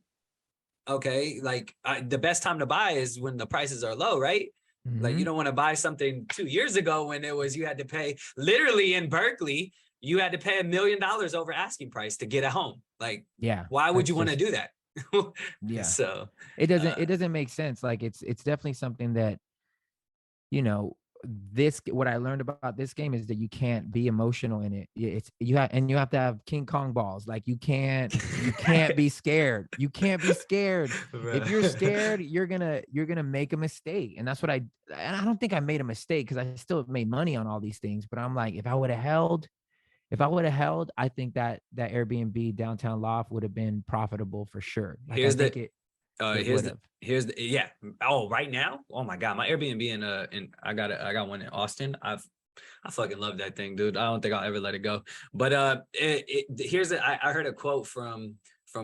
okay, like the best time to buy is when the prices are low, right? Like you don't want to buy something 2 years ago when you had to pay literally in Berkeley, you had to pay $1 million over asking price to get a home. Like, why would you want to do that? So it doesn't make sense. Like it's definitely something that, what I learned about this game is that you can't be emotional in it. You have to have King Kong balls. Like you can't be scared. You can't be scared. If you're scared, you're gonna make a mistake. And that's what and I don't think I made a mistake because I still made money on all these things. But I'm like, if I would have held, I think that Airbnb downtown loft would have been profitable for sure. Like, right now, oh my God, my Airbnb and I got one in Austin. I fucking love that thing, dude. I don't think I'll ever let it go. But I heard a quote from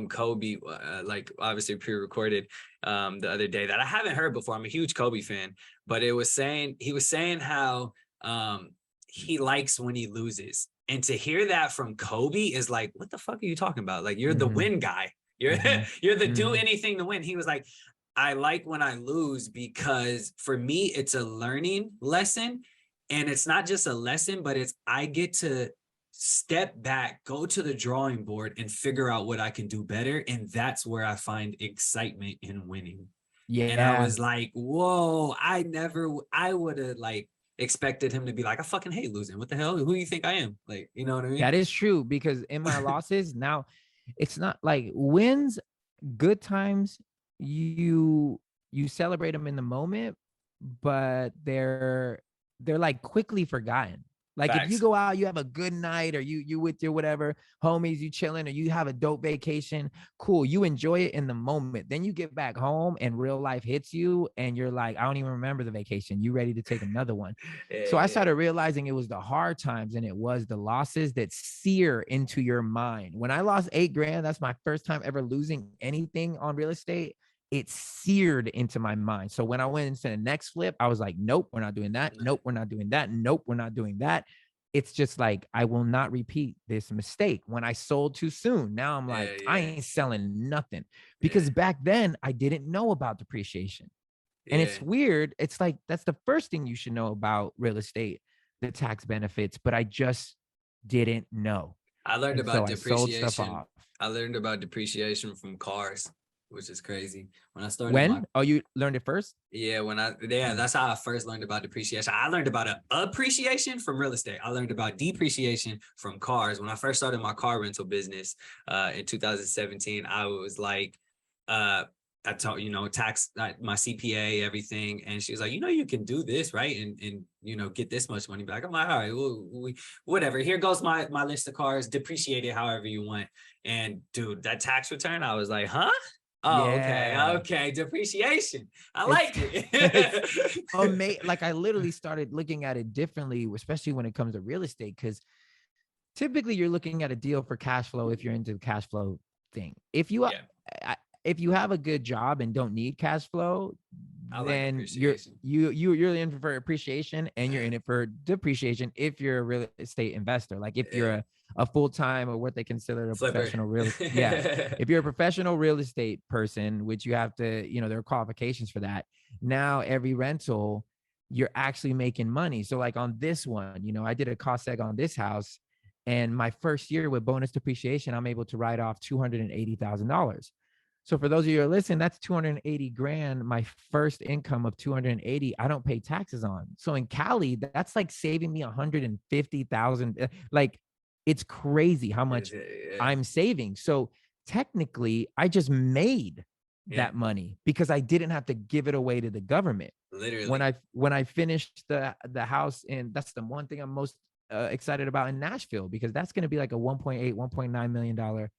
Kobe, like obviously pre-recorded the other day that I haven't heard before. I'm a huge Kobe fan, but he was saying how he likes when he loses, and to hear that from Kobe is like, what the fuck are you talking about? Like, you're the win guy. You're the do anything to win. He was like, I like when I lose because for me, it's a learning lesson. And it's not just a lesson, but I get to step back, go to the drawing board and figure out what I can do better. And that's where I find excitement in winning. Yeah. And I was like, whoa, I would have like expected him to be like, I fucking hate losing. What the hell? Who do you think I am? Like, you know what I mean? That is true, because in my losses now, it's not like wins, good times, you celebrate them in the moment, but they're like quickly forgotten. Like Facts. If you go out, you have a good night, or you with your whatever homies, you chilling, or you have a dope vacation, cool. You enjoy it in the moment. Then you get back home and real life hits you and you're like, I don't even remember the vacation. You ready to take another one. So I started realizing it was the hard times and it was the losses that sear into your mind. When I lost $8,000, that's my first time ever losing anything on real estate. It seared into my mind. So when I went into the next flip, I was like, nope, we're not doing that. Nope, we're not doing that. Nope, we're not doing that. It's just like, I will not repeat this mistake. When I sold too soon, now I'm like, I ain't selling nothing, because back then I didn't know about depreciation. And it's weird. It's like, that's the first thing you should know about real estate, the tax benefits, but I just didn't know. I learned about depreciation. I learned about depreciation from cars, which is crazy. When I started you learned it first? Yeah, that's how I first learned about depreciation. I learned about appreciation from real estate. I learned about depreciation from cars. When I first started my car rental business in 2017, I was like, I told, tax my CPA, everything. And she was like, you can do this, right? And get this much money back. I'm like, all right, whatever. Here goes my list of cars, depreciate it however you want. And dude, that tax return, I was like, huh? Oh, Yeah. okay. Depreciation. I It's like it. like I literally started looking at it differently, especially when it comes to real estate, because typically you're looking at a deal for cash flow if you're into the cash flow thing. Yeah, If you have a good job and don't need cash flow, I like then you're appreciation. you're in for appreciation, and you're in it for depreciation if you're a real estate investor. Like if you're Yeah. a full-time, or what they consider a Flipper. professional real yeah. If you're a professional real estate person, which you have to, there are qualifications for that. Now every rental, you're actually making money. So like on this one, I did a cost seg on this house, and my first year with bonus depreciation, I'm able to write off $280,000. So for those of you who are listening, that's 280 grand. My first income of 280, I don't pay taxes on. So in Cali, that's like saving me 150,000. Like it's crazy how much I'm saving. So technically, I just made that money because I didn't have to give it away to the government. Literally. When I finished the house, and that's the one thing I'm most excited about in Nashville, because that's going to be like a 1.9 million dollar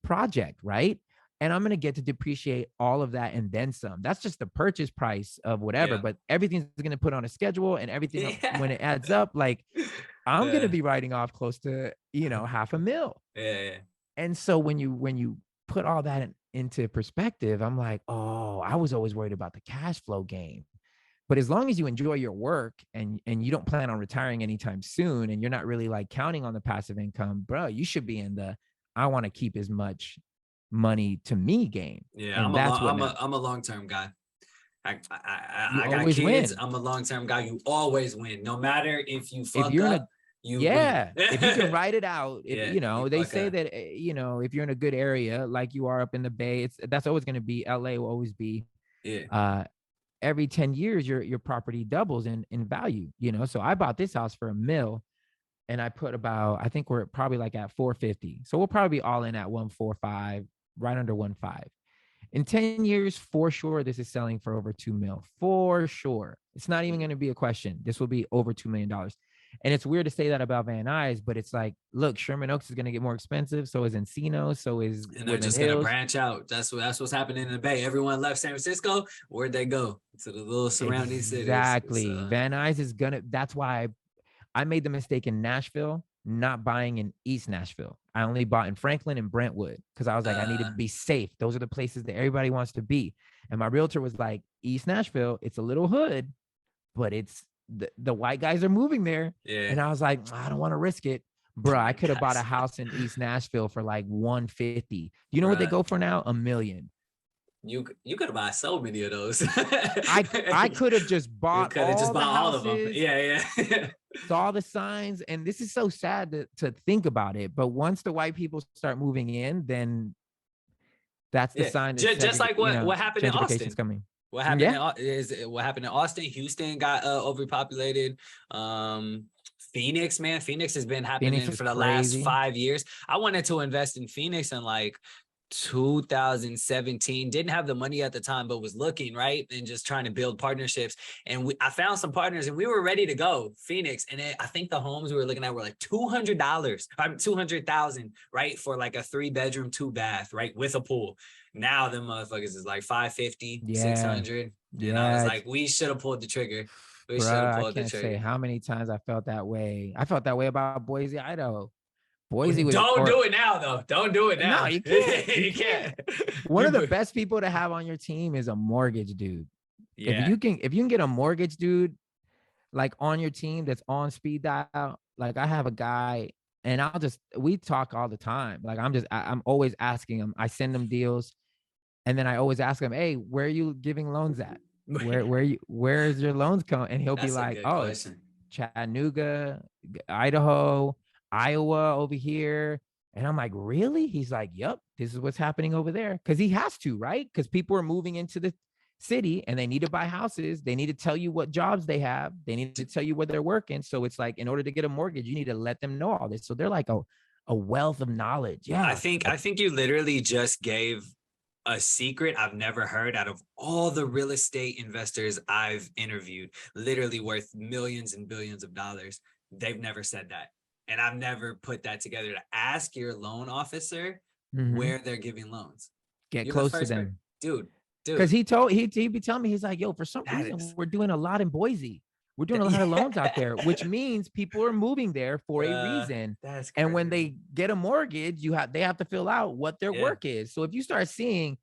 project, right? And I'm going to get to depreciate all of that and then some. That's just the purchase price of whatever, but everything's going to put on a schedule, and everything when it adds up, like I'm going to be writing off close to, $500,000. Yeah. And so when you put all that into perspective, I'm like, oh, I was always worried about the cash flow game. But as long as you enjoy your work, and you don't plan on retiring anytime soon, and you're not really like counting on the passive income, bro, you should be in the, I want to keep as much money to me game. Yeah, And I'm a long-term guy. I got kids. Win. I'm a long-term guy. You always win, no matter if you fuck if you're up. Win. If you can write it out, they say up. that if you're in a good area like you are up in the Bay, that's always going to be, LA will always be. Every 10 years your property doubles in value. So I bought this house for $1 million, and I put about, I think we're probably like at 450. So we'll probably be all in at 145, right under 1.5. In 10 years, for sure, this is selling for over $2 million. For sure. It's not even going to be a question. This will be over $2 million. And it's weird to say that about Van Nuys, but it's like, look, Sherman Oaks is going to get more expensive. So is Encino. So is, and they're just going to branch out. That's what's happening in the Bay. Everyone left San Francisco. Where'd they go? To the little surrounding cities. Exactly. Van Nuys is that's why I made the mistake in Nashville, not buying in East Nashville. I only bought in Franklin and Brentwood, because I was like, I need to be safe. Those are the places that everybody wants to be. And my realtor was like, East Nashville, it's a little hood, but it's the white guys are moving there. Yeah. And I was like, I don't want to risk it. Bro, I could have bought a house in East Nashville for like 150. You know what they go for now? $1 million. You could have bought so many of those. I could have just bought all of them. Yeah. Saw the signs, and this is so sad to think about it. But once the white people start moving in, then that's the sign. Just like what happened in Austin. Coming. What happened in Austin? Houston got overpopulated. Phoenix has been happening for the last 5 years. I wanted to invest in Phoenix in like 2017, didn't have the money at the time, but was looking, right, and just trying to build partnerships. And I found some partners, and we were ready to go Phoenix. And I think the homes we were looking at were like $200,000, right, for like a 3-bedroom, 2-bath, right, with a pool. Now them motherfuckers is like 550, 600. And I was like, we should have pulled the trigger. We should have pulled the trigger. I can't say how many times I felt that way. I felt that way about Boise, Idaho. Boise was Don't do it now, though. Don't do it now. No, you can't. You can't. One of the best people to have on your team is a mortgage dude. Yeah. If you can get a mortgage dude like on your team that's on speed dial, like I have a guy, and we talk all the time. Like I'm always asking him. I send him deals, and then I always ask him, hey, where are you giving loans at? Where is your loans coming? And he'll be like, oh, it's Chattanooga, Idaho, Iowa over here. And I'm like, really? He's like, yep, this is what's happening over there. Because he has to, right? Because people are moving into the city and they need to buy houses. They need to tell you what jobs they have. They need to tell you where they're working. So it's like, in order to get a mortgage, you need to let them know all this. So they're like a wealth of knowledge. Yeah. I think you literally just gave a secret I've never heard out of all the real estate investors I've interviewed, literally worth millions and billions of dollars. They've never said that. And I've never put that together, to ask your loan officer where they're giving loans. Get close to them. dude. Because he'd be telling me, he's like, yo, for some reason, we're doing a lot in Boise. We're doing a lot of loans out there, which means people are moving there for a reason. That's crazy. And when they get a mortgage, they have to fill out what their work is. So if you start seeing,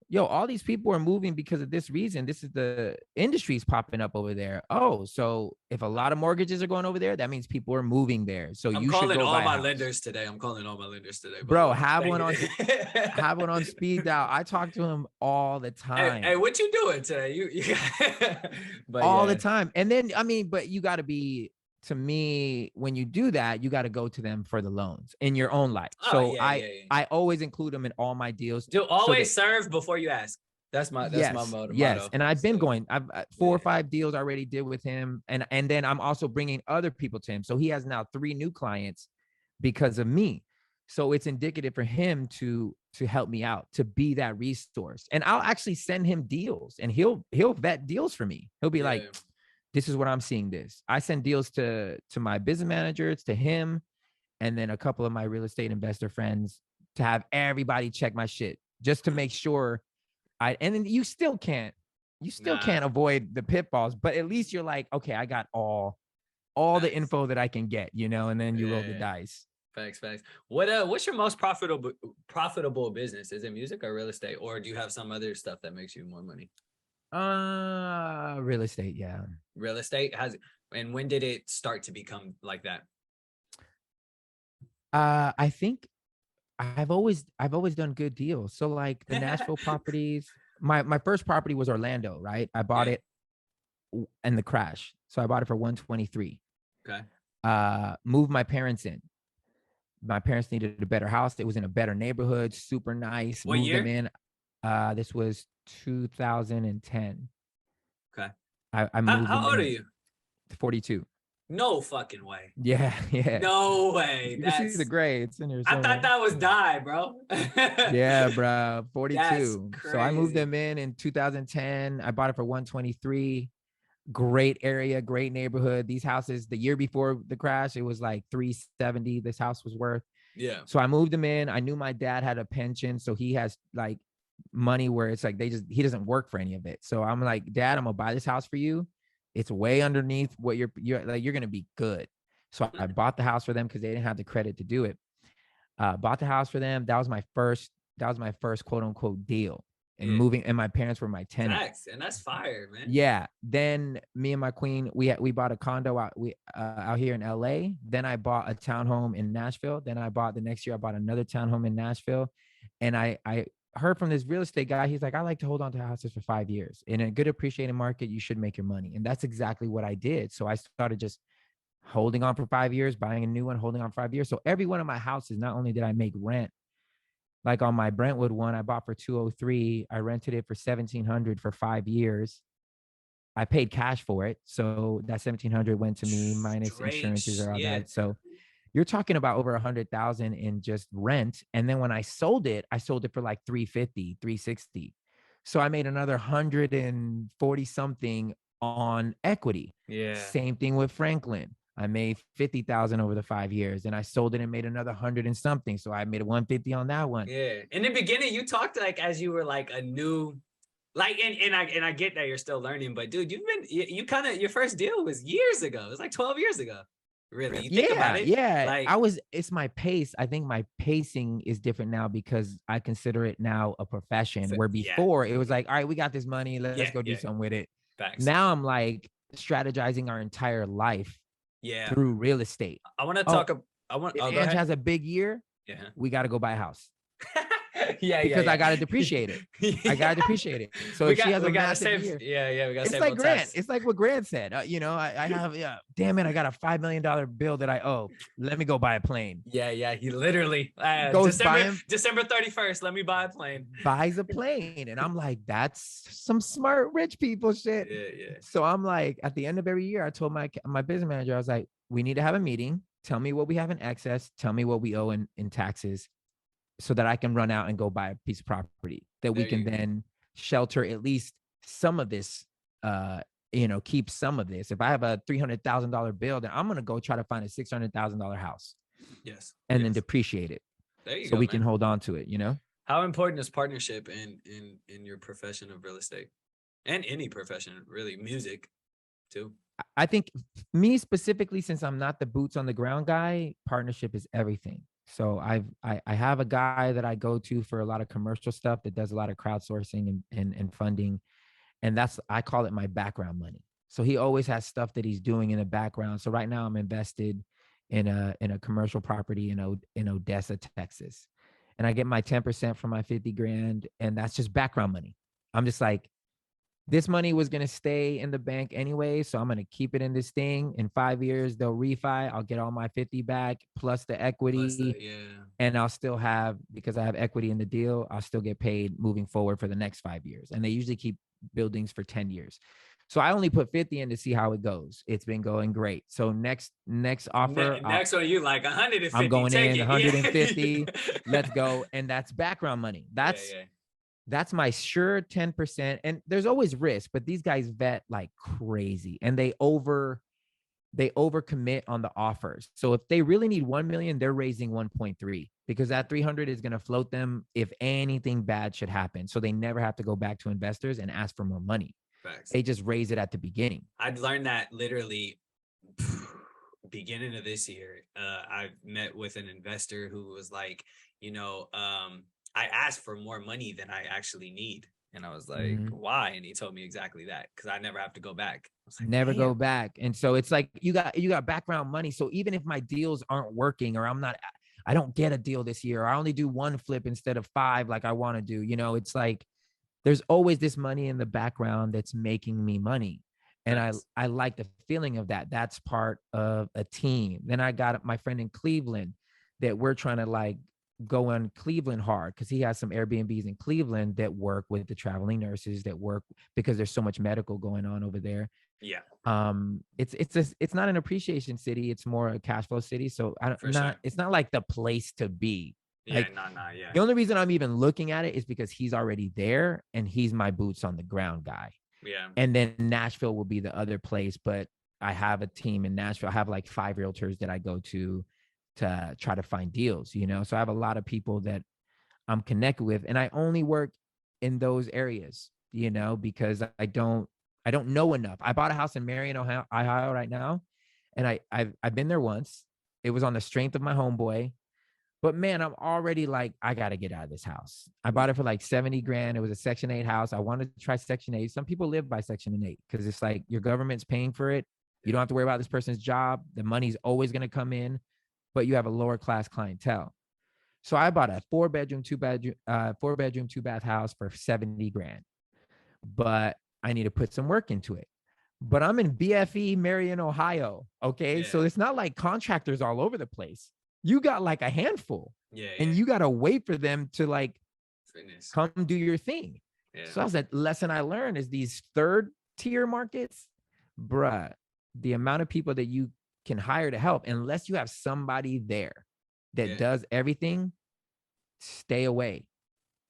yo, all these people are moving because of this reason, this is the industries popping up over there. Oh, so if a lot of mortgages are going over there, that means people are moving there. So I'm you should go all buy my lenders today. I'm calling all my lenders today, bro. Have one on speed dial. I talk to him all the time. Hey, what you doing today? You but all the time. And then but you got to be, to me, when you do that, you got to go to them for the loans in your own life. So I always include them in all my deals. Do always serve before you ask. That's my motto. Yes. And I've been going, I've 4 or 5 deals I already did with him. And then I'm also bringing other people to him. So he has now 3 new clients because of me. So it's indicative for him to help me out, to be that resource. And I'll actually send him deals, and he'll vet deals for me. He'll be like, this is what I'm seeing this. I send deals to my business managers, to him, and then a couple of my real estate investor friends, to have everybody check my shit just to make sure and then you still can't avoid the pitfalls, but at least you're like, okay, I got all the info that I can get, and then you roll the dice. Facts. What's your most profitable business? Is it music or real estate, or do you have some other stuff that makes you more money? Real estate. Yeah. Real estate and when did it start to become like that? I think I've always done good deals. So like the Nashville properties, my first property was Orlando, right? I bought it in the crash. So I bought it for 123. Okay. Moved my parents in. My parents needed a better house. It was in a better neighborhood, super nice. What Moved year? them in. This was 2010. Okay. I moved. How old are you? 42. No fucking way. Yeah. No way. You see the gray. It's in here somewhere. I thought that was die, bro. Yeah, bro. 42. So I moved crazy. them in 2010. I bought it for 123. Great area, great neighborhood. These houses, the year before the crash, it was like 370. This house was worth. Yeah. So I moved them in. I knew my dad had a pension, so he has like money where it's like he doesn't work for any of it. So I'm like, Dad, I'm gonna buy this house for you. It's way underneath what you're gonna be good. So I bought the house for them because they didn't have the credit to do it. Bought the house for them. That was my first quote unquote deal. And my parents were my tenants. And that's fire, man. Yeah. Then me and my queen, we bought a condo out here in LA. Then I bought a townhome in Nashville. Then the next year I bought another townhome in Nashville. And I heard from this real estate guy, he's like, I like to hold on to houses for 5 years. In a good appreciating market, you should make your money. And that's exactly what I did. So I started just holding on for 5 years, buying a new one, holding on for 5 years. So every one of my houses, not only did I make rent, like on my Brentwood one, I bought for $203. I rented it for $1,700 for 5 years. I paid cash for it. So that $1,700 went to me minus insurances or all that. So you're talking about over $100,000 in just rent. And then when I sold it for like $350, $360. So I made another 140 something on equity. Yeah. Same thing with Franklin. I made 50,000 over the 5 years, and I sold it and made another 100 and something. So I made 150 on that one. Yeah. In the beginning, you talked like as you were like a new, like, and I get that you're still learning, but dude, you kind of, your first deal was years ago. It was like 12 years ago. Really? You think about it? Yeah. Like, it's my pace. I think my pacing is different now because I consider it now a profession, where before it was like, all right, we got this money. Let's go do something with it. Facts. Now I'm like strategizing our entire life through real estate. I want to talk. If Anj has a big year, we got to go buy a house. Because I got to depreciate it. I got to depreciate it. So if she has a massive year, we got to save. It's like Grant. It's like what Grant said. I have, damn it, I got a $5 million bill that I owe. Let me go buy a plane. Yeah. He literally goes December 31st. Let me buy a plane. Buys a plane, and I'm like, that's some smart rich people shit. Yeah. So I'm like, at the end of every year, I told my business manager, I was like, we need to have a meeting. Tell me what we have in excess. Tell me what we owe in taxes, so that I can run out and go buy a piece of property that we can then shelter at least some of this, keep some of this. If I have a $300,000 bill, then I'm going to go try to find a $600,000 house. Yes. And then depreciate it. There you so go, we man. can hold on to it, How important is partnership in your profession of real estate and any profession, really, music too? I think me specifically, since I'm not the boots on the ground guy, partnership is everything. So I have a guy that I go to for a lot of commercial stuff that does a lot of crowdsourcing and funding. And I call it my background money. So he always has stuff that he's doing in the background. So right now I'm invested in a commercial property in Odessa, Texas. And I get my 10% from my 50 grand. And that's just background money. I'm just like, this money was going to stay in the bank anyway. So I'm going to keep it in this thing. In 5 years, they'll refi. I'll get all my 50 back plus the equity. And I'll still have, because I have equity in the deal, I'll still get paid moving forward for the next 5 years. And they usually keep buildings for 10 years. So I only put 50 in to see how it goes. It's been going great. So next offer. Next one, you like 150. I'm going in 150. Yeah. Let's go. And that's background money. That's my sure 10%. And there's always risk, but these guys vet like crazy and they overcommit on the offers. So if they really need 1 million, they're raising 1.3 because that 300 is going to float them if anything bad should happen. So they never have to go back to investors and ask for more money. Facts. They just raise it at the beginning. I'd learned that literally beginning of this year. I met with an investor who was like, I asked for more money than I actually need. And I was like, why? And he told me exactly that, because I never have to go back. I was like, never go back. And so it's like, you got background money. So even if my deals aren't working or I don't get a deal this year, or I only do 1 flip instead of 5, like I want to do, it's like, there's always this money in the background that's making me money. And I like the feeling of that. That's part of a team. Then I got my friend in Cleveland that we're trying to like go on Cleveland hard because he has some Airbnbs in Cleveland that work with the traveling nurses that work because there's so much medical going on over there. Yeah. It's not an appreciation city. It's more a cash flow city. So it's not like the place to be. Yeah, like, yeah. The only reason I'm even looking at it is because he's already there and he's my boots on the ground guy. Yeah. And then Nashville will be the other place, but I have a team in Nashville. I have like 5 realtors that I go to try to find deals, So I have a lot of people that I'm connected with, and I only work in those areas, because I don't know enough. I bought a house in Marion, Ohio right now, and I've been there once. It was on the strength of my homeboy. But man, I'm already like, I got to get out of this house. I bought it for like 70 grand. It was a Section 8 house. I wanted to try Section 8. Some people live by Section 8 because it's like your government's paying for it. You don't have to worry about this person's job. The money's always going to come in, but you have a lower class clientele. So I bought a 4-bedroom, 2-bath house for 70 grand. But I need to put some work into it. But I'm in BFE, Marion, Ohio. Okay. Yeah. So it's not like contractors all over the place. You got like a handful, and you got to wait for them to like come do your thing. Yeah. So that's a lesson I learned is these 3rd tier markets, bruh, the amount of people that you can hire to help, unless you have somebody there that does everything, stay away.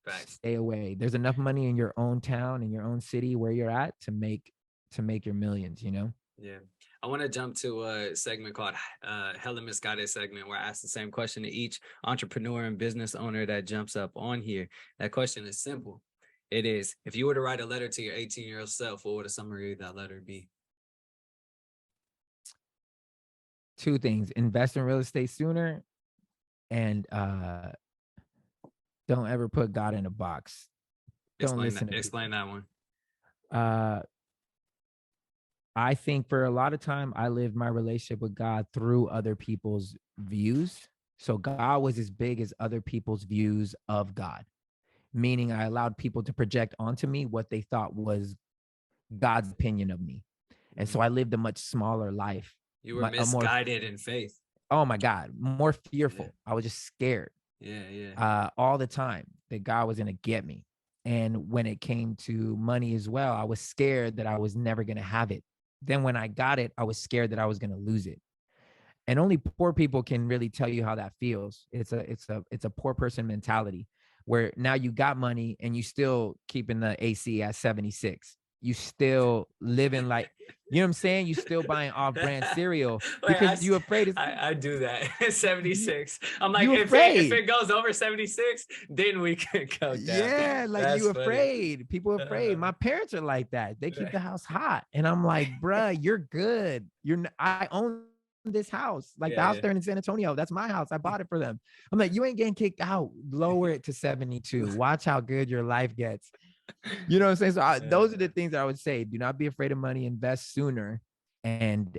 Facts. Stay away. There's enough money in your own town, in your own city where you're at to make your millions, Yeah. I want to jump to a segment called Hella Misguided segment, where I ask the same question to each entrepreneur and business owner that jumps up on here. That question is simple. It is, if you were to write a letter to your 18-year-old self, what would a summary of that letter be? 2 things: invest in real estate sooner, and don't ever put God in a box. Explain that one. I think for a lot of time, I lived my relationship with God through other people's views. So God was as big as other people's views of God, meaning I allowed people to project onto me what they thought was God's opinion of me. And so I lived a much smaller life. You were misguided in faith. Oh my God, more fearful. I was just scared. All the time that God was going to get me. And when it came to money as well, I was scared that I was never going to have it. Then when I got it, I was scared that I was going to lose it. And only poor people can really tell you how that feels. It's a poor person mentality where now you got money and you still keeping the AC at 76. you still living like, you know what I'm saying? You still buying off-brand cereal Wait, because you afraid it's I do that. 76. I'm like, you if afraid. it goes over 76, then we can go down. Yeah, like That's you funny. afraid. People afraid. My parents are like that. They keep the house hot. And I'm like, bruh, you're good. I own this house. Like the house there in San Antonio. That's my house. I bought it for them. I'm like, you ain't getting kicked out. Lower it to 72. Watch how good your life gets. You know what I'm saying? So those are the things that I would say. Do not be afraid of money. Invest sooner, and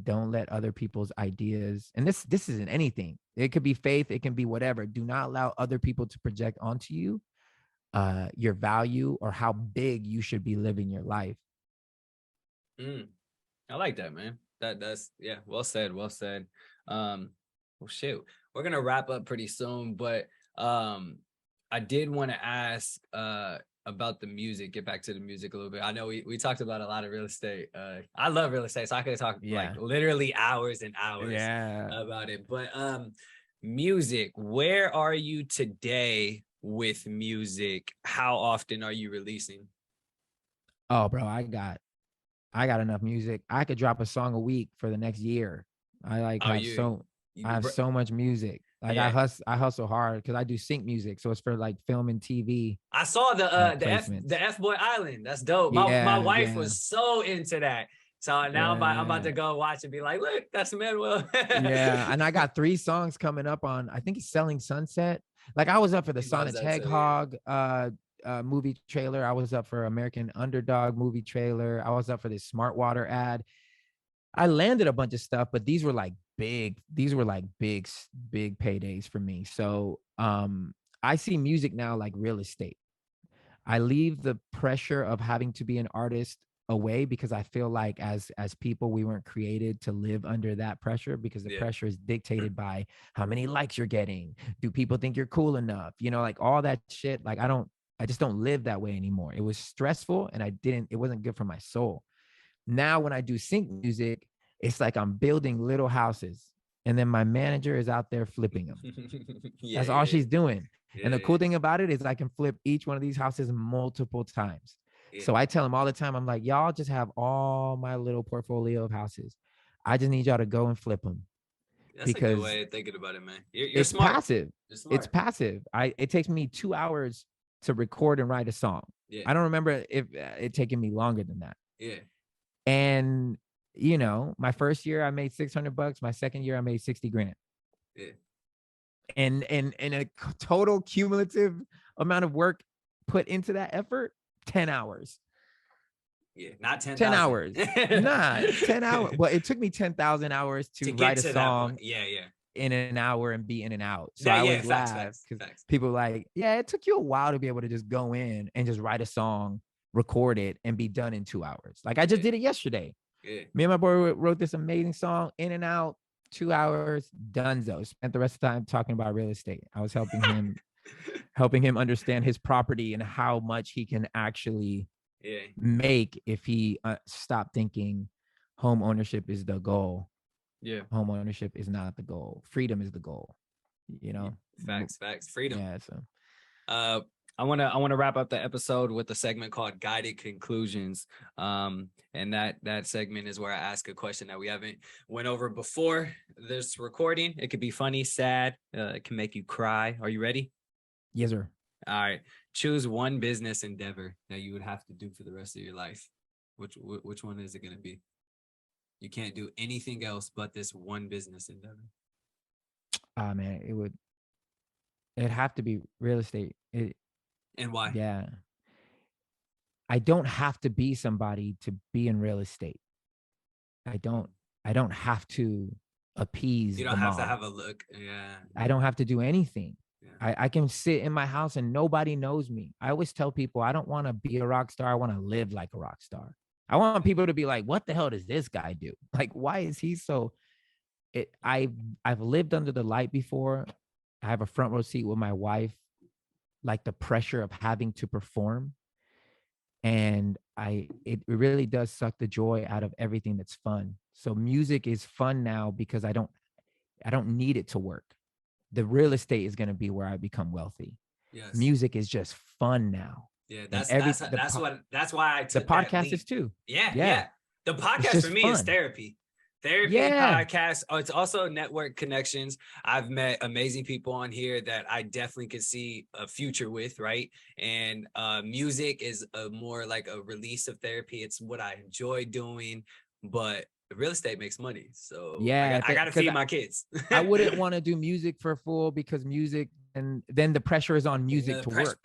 don't let other people's ideas. And this isn't anything. It could be faith. It can be whatever. Do not allow other people to project onto you your value or how big you should be living your life. I like that, man. That's well said. Well said. Well, shoot, we're gonna wrap up pretty soon, but I did want to ask about the music, get back to the music a little bit. I know we talked about a lot of real estate. I love real estate, so I could talk like literally hours and hours about it. But music, where are you today with music? How often are you releasing? Oh, bro, I got enough music. I could drop a song a week for the next year. I have so much music. Like I hustle hard because I do sync music, so it's for like film and TV. I saw the F Boy Island. That's dope. My wife was so into that. So now I'm about to go watch and be like, look, that's Manwell. And I got 3 songs coming up on. I think it's Selling Sunset. Like I was up for the Sonic Hedgehog movie trailer. I was up for American Underdog movie trailer. I was up for this Smart Water ad. I landed a bunch of stuff, but these were like big paydays for me. So I see music now like real estate. I leave the pressure of having to be an artist away because I feel like as people, we weren't created to live under that pressure because the pressure is dictated by how many likes you're getting. Do people think you're cool enough? You know, like all that shit. Like I just don't live that way anymore. It was stressful and it wasn't good for my soul. Now, when I do sync music, it's like I'm building little houses and then my manager is out there flipping them. That's all she's doing. And the cool thing about it is I can flip each one of these houses multiple times. So I tell them all the time, I'm like, y'all just have all my little portfolio of houses. I just need y'all to go and flip them. That's a good way of thinking about it, man. You're smart. Passive. It's passive. It takes me 2 hours to record and write a song. I don't remember if it taking me longer than that. And you know, my first year I made $600. My second year I made 60 grand. And a total cumulative amount of work put into that effort, 10 hours. Not 10 hours. Nah, 10 hours. Well, it took me 10,000 hours to write a song. In an hour and be in and out. So I always laugh because people like, it took you a while to be able to just go in and just write a song, record it, and be done in 2 hours. Like I just did it yesterday. Me and my boy wrote this amazing song, in and out, 2 hours, donezo. Spent the rest of the time talking about real estate. I was helping him understand his property and how much he can actually make if he stopped thinking home ownership is the goal. Home ownership is not the goal. Freedom is the goal. You know, facts, freedom. So I want to wrap up the episode with a segment called Guided Conclusions. And that segment is where I ask a question that we haven't went over before this recording. It could be funny, sad, it can make you cry. Are you ready? Yes, sir. All right. Choose one business endeavor that you would have to do for the rest of your life. Which one is it going to be? You can't do anything else but this one business endeavor. Man, it'd have to be real estate. And why? Yeah. I don't have to be somebody to be in real estate. I don't have to appease. You don't have to have a look. Yeah. I don't have to do anything. Yeah. I can sit in my house and nobody knows me. I always tell people I don't want to be a rock star. I want to live like a rock star. I want people to be like, what the hell does this guy do? Like, why is he so... I've lived under the light before. I have a front row seat with my wife, like the pressure of having to perform. And it really does suck the joy out of everything that's fun. So music is fun now because I don't need it to work. The real estate is going to be where I become wealthy. Yes. Music is just fun now. Yeah, And that's why I the took that podcast leap. is too. Yeah, Yeah. yeah. The podcast just for me is fun. therapy. Therapy, Yeah. podcast. Oh, it's also network connections. I've met amazing people on here that I definitely could see a future with, right? And music is a more like a release of therapy. It's what I enjoy doing, but real estate makes money. So Yeah, I got to because feed my kids. I wouldn't want to do music for full because music, and then the pressure is on music the to pressure- work.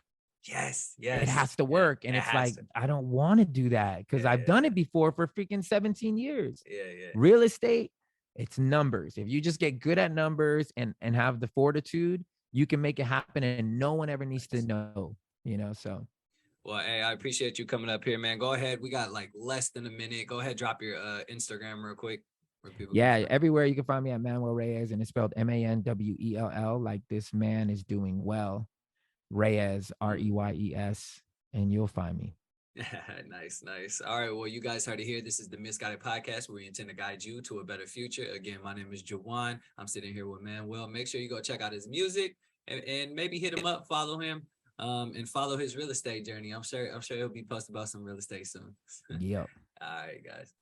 Yes, It has to yeah, work. And it it's has like, to. I don't want to do that because Yeah, I've yeah, done yeah. it before for freaking 17 years. Yeah. Real estate, it's numbers. If you just get good at numbers and have the fortitude, you can make it happen and no one ever needs to know, so. Well, hey, I appreciate you coming up here, man. Go ahead. We got like less than a minute. Go ahead, drop your Instagram real quick where people can Yeah, find you. everywhere you can find me at Manwell Reyes, and it's spelled Manwell, like this man is doing well. Reyes, Reyes, and you'll find me. Nice. All right. Well, you guys heard it here. This is the Misguided Podcast, where we intend to guide you to a better future. Again, my name is Juwan. I'm sitting here with Manwell. Make sure you go check out his music and maybe hit him up, follow him, and follow his real estate journey. I'm sure he'll be posting about some real estate soon. Yep. All right, guys.